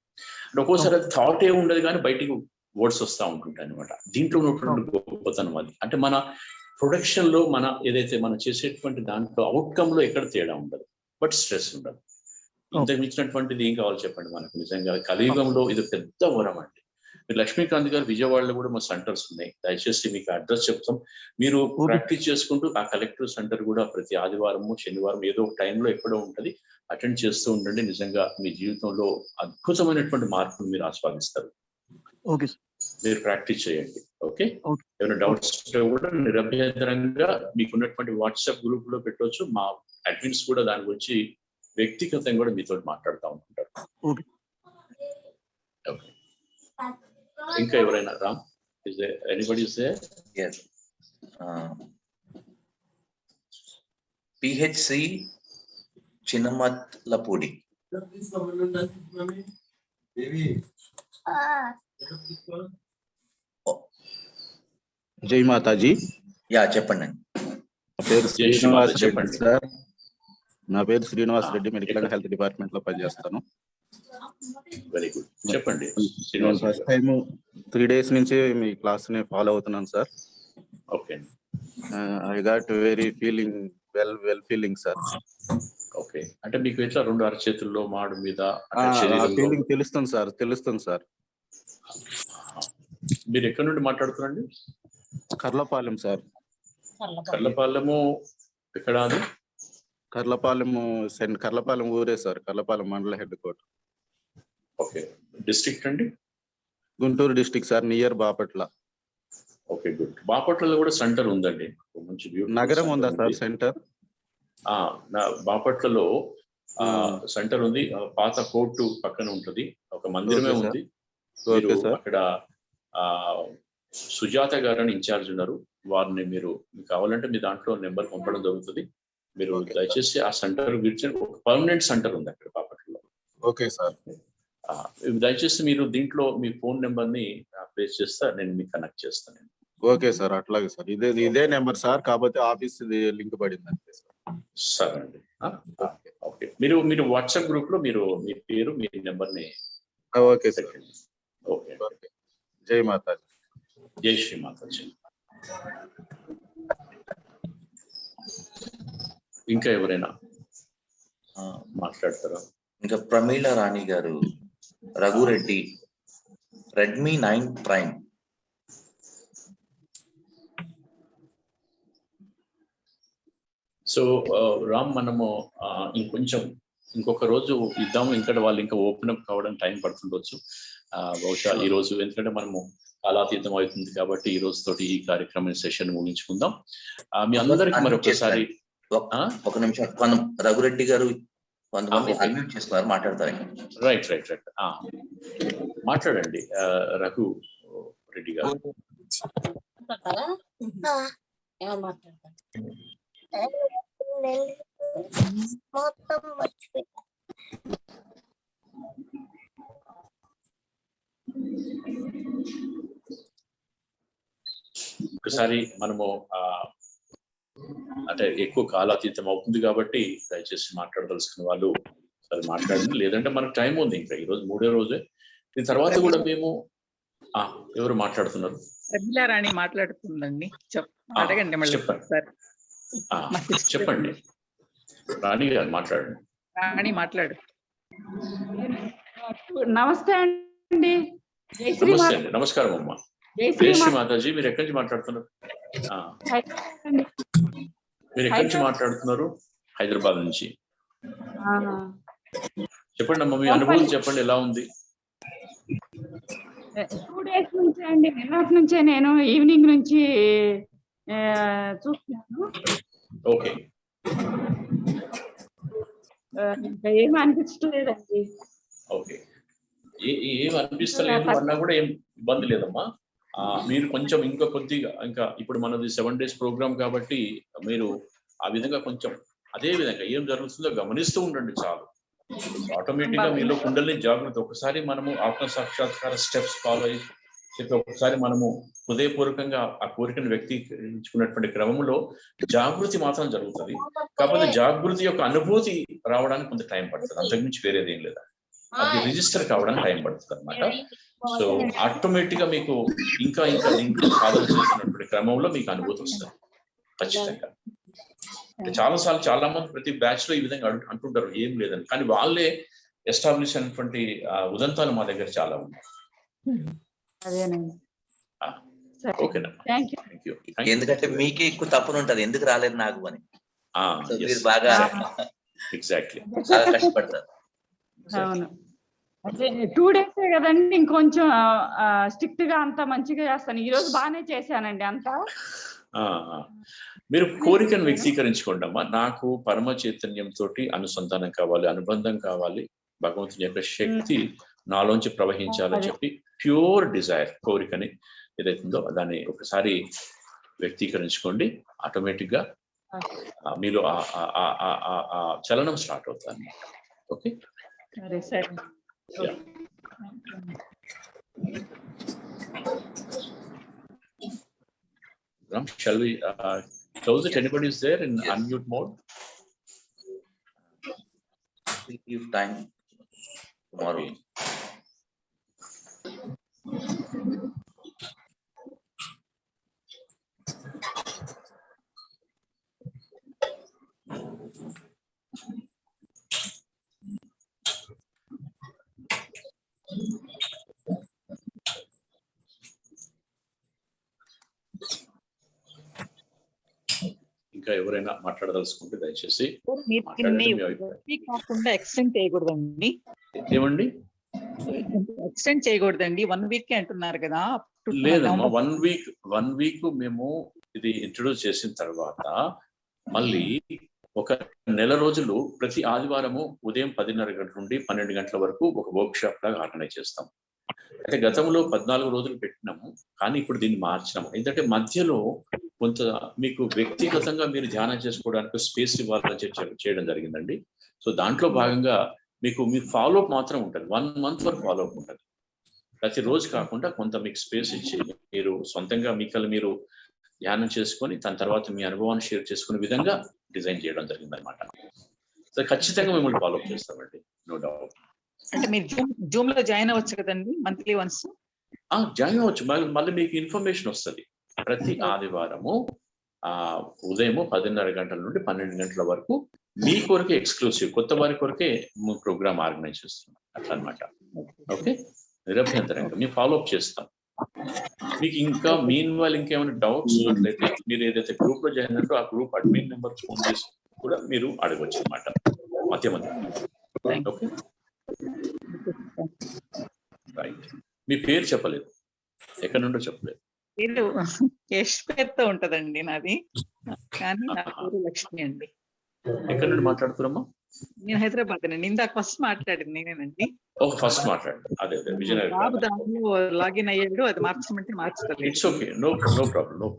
అంటే ఒక్కోసారి అది థాట్ ఏ ఉండదు కానీ బయటికి వర్డ్స్ వస్తూ ఉంటుంటాయి అనమాట. దీంట్లో ఉన్నటువంటి గొప్పతనం అది. అంటే మన ప్రొడక్షన్ లో ఏదైతే మనం చేసేటువంటి దాంట్లో అవుట్కమ్ లో ఎక్కడ తేడా ఉండదు, బట్ స్ట్రెస్ ఉండదు. ఇంతకు మించినటువంటిది ఏం కావాలి చెప్పండి మనకు? నిజంగా కలియుగంలో ఇది పెద్ద వరం అండి. మీరు లక్ష్మీకాంత్ గారు, విజయవాడలో కూడా మా సెంటర్స్ ఉన్నాయి. దయచేసి మీకు అడ్రస్ చెప్తాం, మీరు ప్రాక్టీస్ చేసుకుంటూ ఆ కలెక్టివ్ సెంటర్ కూడా ప్రతి ఆదివారము శనివారం ఏదో ఒక టైంలో ఎక్కడో ఉంటుంది, అటెండ్ చేస్తూ ఉండండి. నిజంగా మీ జీవితంలో అద్భుతమైనటువంటి మార్పును మీరు ఆస్వాదిస్తారు. మీరు ప్రాక్టీస్ చేయండి. ఓకే, ఏమైనా డౌట్స్ కూడా నిరభ్యంతరంగా మీకున్నటువంటి వాట్సాప్ గ్రూప్ లో పెట్టవచ్చు. మా అడ్మిన్స్ కూడా దాని గురించి వ్యక్తిగతంగా కూడా మీతో మాట్లాడుతూ ఉంటుంటారు. ఓకే, ఇంకా ఎవరైనా? Ram, is there anybody is there? Yes. PHC Chinnamatlappudi. జై మాతాజీ. యా చెప్పండి. నా పేరు జై శ్రీమాత శ్రీనివాస్ రెడ్డి చెప్పండి. సార్. నా పేరు Srinivas Reddy, medical and health department లో పనిచేస్తాను. వెరీ గుడ్ చెప్పండి నేను శ్రీనివాస్ ఫస్ట్ గారు. టైం 3 days నుంచి మీ క్లాస్ ని ఫాలో అవుతున్నాను sir. Okay I got very feeling well feeling sir. Okay అంటే మీకు ఎట్లా 2 అరచేతుల్లో మాడు మీద అంటే శరీరంలో ఫీలింగ్ తెలుస్తుంది సార్. మీరు ఎక్కడి నుండి మాట్లాడుతున్నారండి? కర్లపాలెం సార్. కర్లపాలెము ఎక్కడ అది? కర్లపాలెం ఊరే సార్. కర్లపాలెం మండల హెడ్ క్వార్టర్. ఓకే డిస్ట్రిక్ట్ అండి? Guntur district sir, near Bapatla. Okay good. బాపట్లలో కూడా సెంటర్ ఉందండి, మంచి beautiful నగరం center ఉందా సార్ ఉంది. సెంటర్? బాపట్లలో సెంటర్ ఉంది. పాత కోర్టు పక్కన ఉంటది, ఒక మందిరమే Okay, sir. ఉంది. మీరు ఓకే సార్. అక్కడ సుజాత గారు అని ఇన్ఛార్జ్ ఉన్నారు, వారిని మీకు కావాలంటే మీ దాంట్లో నెంబర్ పంపడం జరుగుతుంది. మీరు Okay, దయచేసి ఆ సెంటర్ గురించి, ఒక పర్మనెంట్ సెంటర్ ఉంది అక్కడ బాపట్లలో. Okay sir. దయచేసి మీరు దీంట్లో మీ ఫోన్ నెంబర్ ని ప్లేస్ చేస్తే నేను మీకు కనెక్ట్ చేస్తాను. ఓకే సార్, అట్లాగే సార్. ఇదే నెంబర్ సార్, కాకపోతే ఆఫీస్ లింక్ పడింది అంతే సార్. సరే అండి. ఓకే మీరు వాట్సాప్ గ్రూప్ లో మీరు మీ పేరు మీ నెంబర్ ని ఓకే సార్. పెట్టండి. Okay okay. జై మాతాజీ. జై శ్రీమాతాజీ. ఇంకా ఎవరైనా మాట్లాడతారా? ఇంకా ప్రమీల రాణి గారు, Raghu Reddy, Redmi 9 prime. So Ram, మనము ఇంకొక రోజు ఇద్దాము. ఇంకా వాళ్ళు ఇంకా ఓపెన్ అప్ కావడం టైం పడుతుండొచ్చు బహుశా ఈ రోజు, ఎందుకంటే మనము కాలాతీతం అవుతుంది కాబట్టి ఈ రోజు తోటి ఈ కార్యక్రమం సెషన్ ముగించుకుందాం. మీ అందరికి మరొకసారి ఒక నిమిషం, మనం రఘురెడ్డి గారు కొంతమంది అన్మ్యూట్ చేస్తున్నారు, మాట్లాడతారు. రైట్ మాట్లాడండి రఘు రెడ్డి గారు. ఒకసారి మనము అంటే ఎక్కువ కాలాతీతం అవుతుంది కాబట్టి దయచేసి మాట్లాడదలుచుకున్న వాళ్ళు సరే మాట్లాడండి, లేదంటే మనకు టైం ఉంది. ఇంకా ఈ రోజు 3వ రోజే. దీని తర్వాత కూడా మేము ఎవరు మాట్లాడుతున్నారు? ప్రమీల రాణి మాట్లాడుతుందండి, అడగండి మళ్ళీ. చెప్పండి రాణి గారు, మాట్లాడండి. రాణి మాట్లాడు. నమస్తే అండి. నమస్తే అండి. నమస్కారం అమ్మా. జై శ్రీ మాతాజీ. మీరు ఎక్కడి నుంచి మాట్లాడుతున్నారు? మీరు ఎక్కడి నుంచి మాట్లాడుతున్నారు? హైదరాబాద్ నుంచి. చెప్పండి అమ్మా, మీ అనుభవం చెప్పండి, ఎలా ఉంది? 2 days నుంచి అండి, నిన్నటి నుంచే నేను ఈవినింగ్ నుంచి చూస్తున్నాను. ఓకే. ఏమి అనిపించలేదండి. ఓకే, ఏం అనిపిస్తలేదు అన్నా కూడా ఏం ఇబ్బంది లేదమ్మా. మీరు కొంచెం ఇంకా కొద్దిగా, ఇంకా ఇప్పుడు మనది 7 days ప్రోగ్రామ్ కాబట్టి మీరు ఆ విధంగా కొంచెం అదే విధంగా ఏం జరుగుతుందో గమనిస్తూ ఉండండి చాలు. ఆటోమేటిక్ గా మీలో కుండలిని జాగృతి, ఒకసారి మనము ఆత్మ సాక్షాత్కార స్టెప్స్ ఫాలో అయ్యి ఒకసారి మనము హృదయపూర్వకంగా ఆ కోరికను వ్యక్తీకరించుకున్నటువంటి క్రమంలో జాగృతి మాత్రం జరుగుతుంది. కాకపోతే జాగృతి యొక్క అనుభూతి రావడానికి కొంత టైం పడుతుంది, అంతకుమించి వేరేది ఏం లేదా. అది రిజిస్టర్ కావడానికి టైం పడుతుంది అనమాట. సో ఆటోమేటిక్ గా మీకు ఇంకా దీంట్లో సాధన చేస్తున్నటువంటి క్రమంలో మీకు అనుభూతి వస్తుంది ఖచ్చితంగా. చాలా మంది ప్రతి బ్యాచ్ లో ఈ విధంగా అంటుంటారు ఏం లేదని, కానీ వాళ్ళే ఎస్టాబ్లిష్ అయినటువంటి ఉదంతాలు మా దగ్గర చాలా ఉన్నాయి. ఎందుకంటే మీకే ఎక్కువ తప్పును ఉంటది, ఎందుకు రాలేదు నాకు అని. మీరు బాగా ఎగ్జాక్ట్లీ చాలా కష్టపడతారు. అవును, అదే 2 days కదండి, ఇంకొంచెం స్ట్రిక్ట్ గా అంతా మంచిగా చేస్తాను. ఈ రోజు బాగానే చేశానండి అంతా. మీరు కోరికను వ్యక్తీకరించుకోండి అమ్మా. నాకు పరమ చైతన్యం తోటి అనుసంధానం కావాలి, అనుబంధం కావాలి, భగవంతుని యొక్క శక్తి నాలోంచి ప్రవహించాలని చెప్పి ప్యూర్ డిజైర్, కోరికని ఏదైతుందో దాన్ని ఒకసారి వ్యక్తీకరించుకోండి. ఆటోమేటిక్ గా మీలో చలనం స్టార్ట్ అవుతుంది అన్నమాట. ఓకే, సరే సరే. Yeah. Ram, shall we close it? Anybody is there in unmute mode? We give time tomorrow. Okay. ఇంకా ఎవరైనా మాట్లాడదలుచుకుంటే దయచేసి మీరు మాట్లాడండి. దీన్ని మీ అభిప్రాయం. వీక్ కాకుండా ఎక్స్టెండ్ చేయకూడదండి. ఏమండి? ఎక్స్టెండ్ చేయకూడదండి. 1 వీక్ అంటున్నారు కదా. లేదమ్మా, 1 వీక్ మేము ఇది ఇంట్రొడ్యూస్ చేసిన తర్వాత మళ్ళీ ఒక నెల రోజులు ప్రతి ఆదివారము ఉదయం 10:30 గంటల నుండి 12 గంటల వరకు ఒక వర్క్ షాప్ లాగా ఆర్గనైజ్ చేస్తాం. అయితే గతంలో 14 రోజులు పెట్టినాము, కానీ ఇప్పుడు దీన్ని మార్చినాము. ఎందుకంటే మధ్యలో కొంత మీకు వ్యక్తిగతంగా మీరు ధ్యానం చేసుకోవడానికి స్పేస్ ఇవ్వాలని చేయడం జరిగిందండి. సో దాంట్లో భాగంగా మీకు మీ ఫాలోఅప్ మాత్రం ఉంటుంది. 1 మంత్ వరకు ఫాలోఅప్ ఉంటుంది. ప్రతిరోజు కాకుండా కొంత మీకు స్పేస్ ఇచ్చి మీరు సొంతంగా మీరు ధ్యానం చేసుకొని దాని తర్వాత మీ అనుభవాన్ని షేర్ చేసుకునే విధంగా డిజైన్ చేయడం జరిగింది అనమాట. సో ఖచ్చితంగా మిమ్మల్ని ఫాలోఅప్ చేస్తామండి, నో డౌట్. అంటే మీరు జూమ్ లో జాయిన్ అవ్వచ్చు కదండి మంత్లీ వన్స్. జాయిన్ అవ్వచ్చు. మళ్ళీ మీకు ఇన్ఫర్మేషన్ వస్తుంది. ప్రతి ఆదివారము ఉదయం 10:30 గంటల నుండి 12 గంటల వరకు మీ కొరకే ఎక్స్క్లూసివ్, కొత్త వారి కొరకే ప్రోగ్రామ్ ఆర్గనైజ్ చేస్తున్నాం అట్లా అనమాట. ఓకే, నిరభ్యంతరంగా మేము ఫాలోఅప్ చేస్తాం. మీకు ఇంకా మీన్ వాళ్ళు ఇంకేమైనా డౌట్స్ ఉన్నట్లయితే మీరు ఏదైతే గ్రూప్ లో జాయిన్ అయ్యారో ఆ గ్రూప్ అడ్మిన్ నెంబర్ ఫోన్ చేసి కూడా మీరు అడగవచ్చు అనమాట మధ్య మధ్య. Okay, right. మీ పేరు చెప్పలేదు, ఎక్కడి నుండో చెప్పలేదు. పేరు యష్ పేరుతో ఉంటదండి నాది, కానీ నా పేరు లక్ష్మి అండి. ఎక్కడి నుండి మాట్లాడుతున్నామా? నేను హైదరాబాద్ అండి. ఇందాక ఫస్ట్ మాట్లాడింది నేనేనండి. ఫస్ట్ మాట్లాడండి. అదే విజయనగరం. బాబు దాంట్లో లాగిన్ అయ్యాడు, అది మార్చమంటే మార్చలేదు. It's okay, no problem.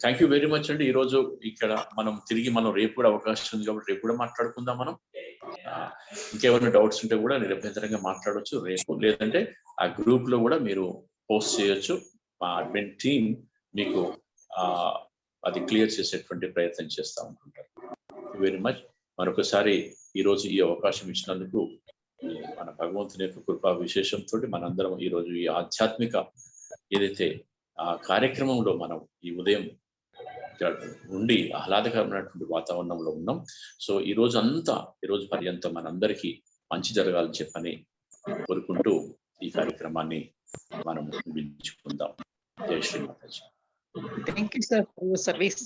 Thank you very much అండి. ఈ రోజు ఇక్కడ మనం తిరిగి రేపు కూడా అవకాశం ఉంది కాబట్టి రేపు కూడా మాట్లాడుకుందాం మనం. ఇంకేమైనా డౌట్స్ ఉంటే కూడా నిరభ్యంతరంగా మాట్లాడవచ్చు రేపు, లేదంటే ఆ గ్రూప్ లో కూడా మీరు పోస్ట్ చేయొచ్చు. మా అడ్మిన్ టీమ్ మీకు అది క్లియర్ చేసేటువంటి ప్రయత్నం చేస్తూ ఉంటుంటారు. Very much. మరొకసారి ఈరోజు ఈ అవకాశం ఇచ్చినందుకు మన భగవంతుని యొక్క కృపా విశేషంతో మనందరం ఈరోజు ఈ ఆధ్యాత్మిక ఏదైతే ఆ కార్యక్రమంలో మనం ఈ ఉదయం ఉండి ఆహ్లాదకరమైనటువంటి వాతావరణంలో ఉన్నాం. సో ఈ రోజు పర్యంతం మనందరికీ మంచి జరగాలని చెప్పని కోరుకుంటూ ఈ కార్యక్రమాన్ని మనం ముగించుకుందాం. జై Shri Mataji. Thank you sir for your service,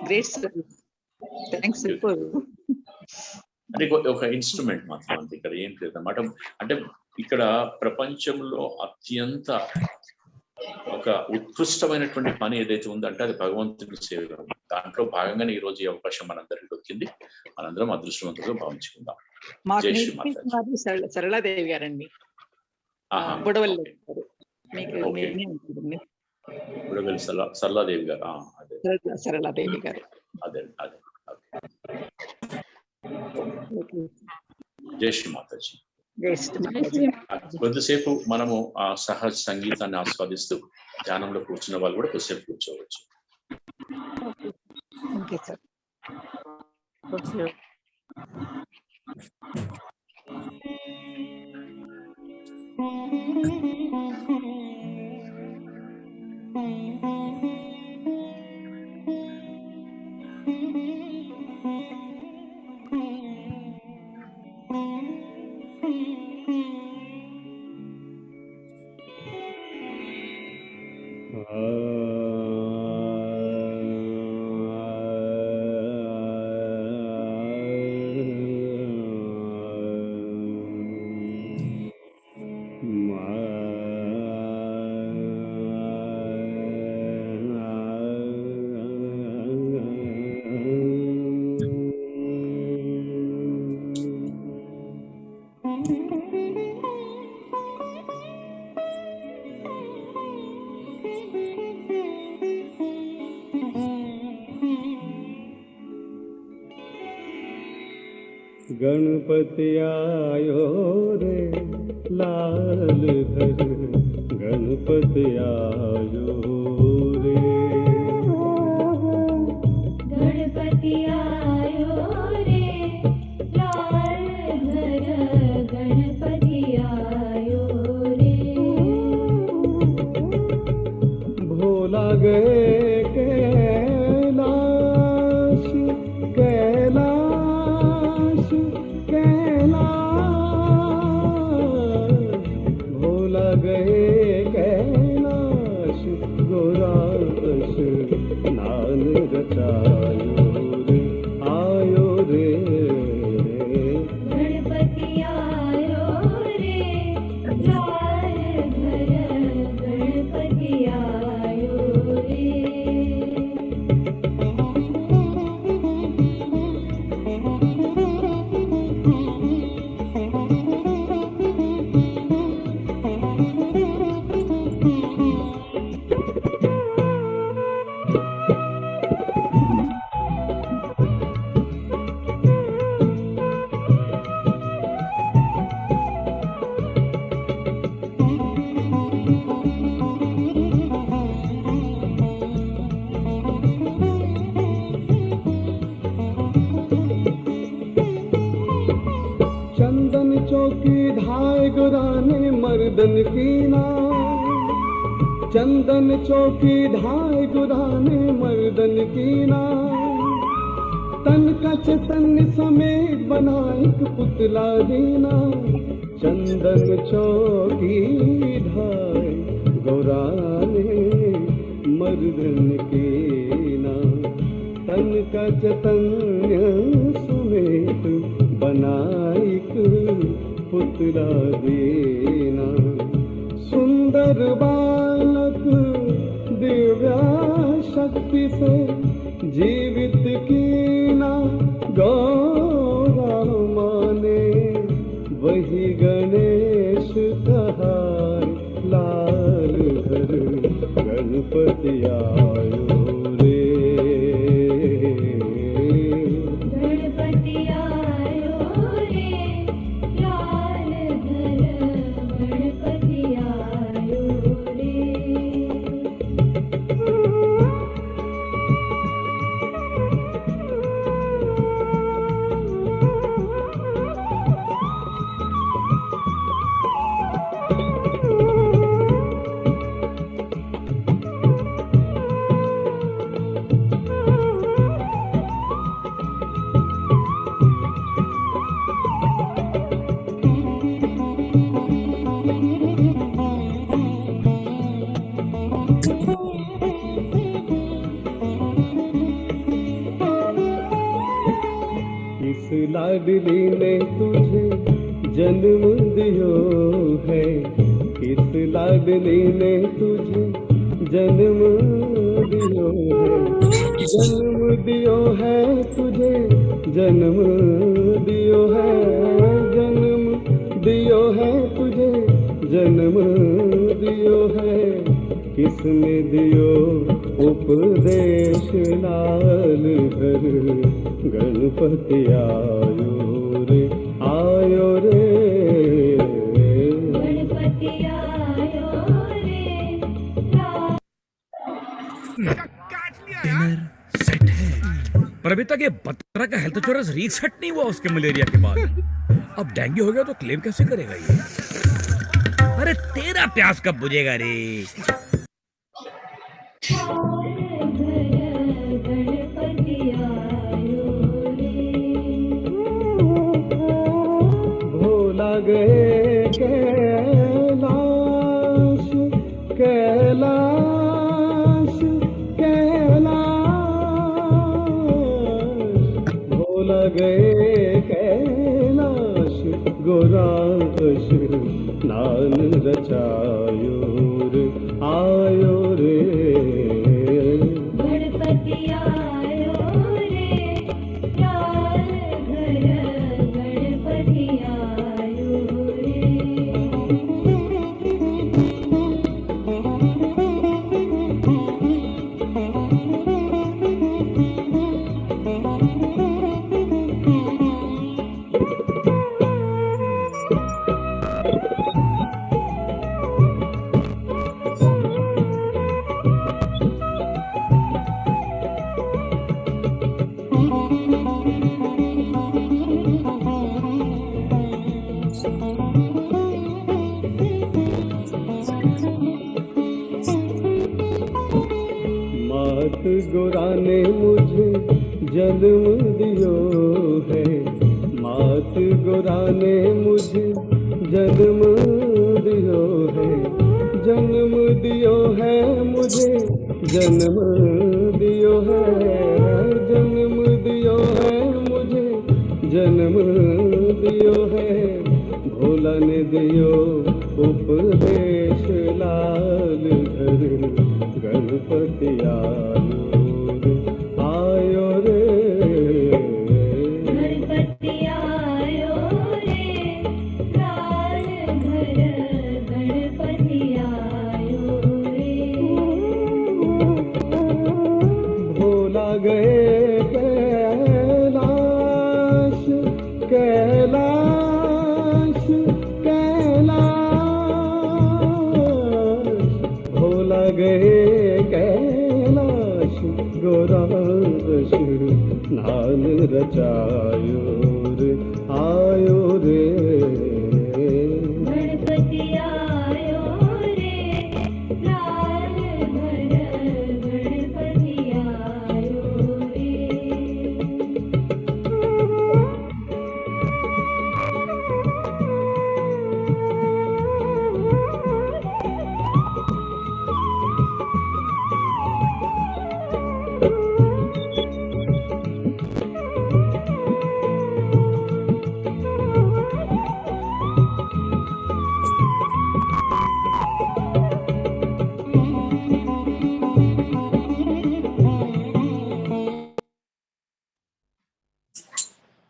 great service. Thanks. అంటే ఒక ఇన్స్ట్రుమెంట్ మాత్రం అంతే, ఇక్కడ ఏం లేదన్నమాట. అంటే ఇక్కడ ప్రపంచంలో అత్యంత ఒక ఉత్కృష్టమైనటువంటి పని ఏదైతే ఉందంటే అది భగవంతుని సేవ. దాంట్లో భాగంగానే ఈ రోజు ఈ అవకాశం మనందరికీ దొరికింది. మనందరం అదృష్టవంతులుగా భావించుకుందాం. జై శ్రీ మాతాజీ. సరళాదేవి గారండి, బుడవల్లి మీకు బుడవల్లి సరళాదేవి గారు. సరళాదేవి గారు, అదే. జై శ్రీ మాతాజీ. కొద్దిసేపు మనము ఆ సహజ సంగీతాన్ని ఆస్వాదిస్తూ ధ్యానంలో కూర్చున్న వాళ్ళు కూడా కొద్దిసేపు కూర్చోవచ్చు. Okay sir. गणपति आयो रे लाल घर, गणपति आयो रे, गणपति आयो रे लाल घर, गणपति आयो रे, भोला गए कैलाश, कैलाश, कैलाश, भोला गए कैलाश, गोराश नान रचायो रे, आयो रे, गणपति आयो रे लाल घर, गणपति आयो रे। चंदन चौकी ढाई गुराने मर्दन की ना, चंदन चौकी ढाई गुराने मर्दन की ना, तन का चैतन्य समेत बना एक पुतला दीना, चंदन चौकी ढाई गुराने मर्दन की ना, तन का चैतन्य समेत बनाइक पुतला देना, सुंदर बालक दिव्या शक्ति से जीवित कीना, गौरा माने वही गणेश कहार, लाल घर गणपति आयो रे, गणपति आयो रे लाल घर, गणपति आयो रे। इस लाडली ने तुझे जन्म दियो है, इस लाडली ने तुझे जन्म दियो है, जन्म दियो है तुझे, जन्म दियो है, जन्म दियो है तुझे, जन्म दियो है, किसने दियो उपदेश, लाल घर गणपति आयो रे, आयो रे, गणपति आयो रे डिनर सेट है, पर अभी तक ये बत्रा का हेल्थ इंश्योरेंस रीसेट नहीं हुआ उसके मलेरिया के बाद। अब डेंगू हो गया तो क्लेम कैसे करेगा ये? अरे तेरा प्यास कब बुझेगा रे? गणपति आयो रे, भोला गए कैलाश, कैलाश, कैलाश, भोला गए कैलाश, गोराश नान रचायो रे, आयो रे, गणपति आयो रे लाल घर, गणपति आयो रे। गोरा ने मुझे जन्म दियो है, मात गोरा ने मुझे जन्म दियो है, जन्म दियो है मुझे, जन्म दियो है, जन्म दियो है मुझे, जन्म दियो है। भोला ने दियो उपदेश लाल घर, गणपति आयो रे, गणपति आयो रे, लाल घर गणपति आयो रे। भोला गए कैलाश, कैलाश, कैलाश, भोला गए कैलाश, गोरा नान रचायो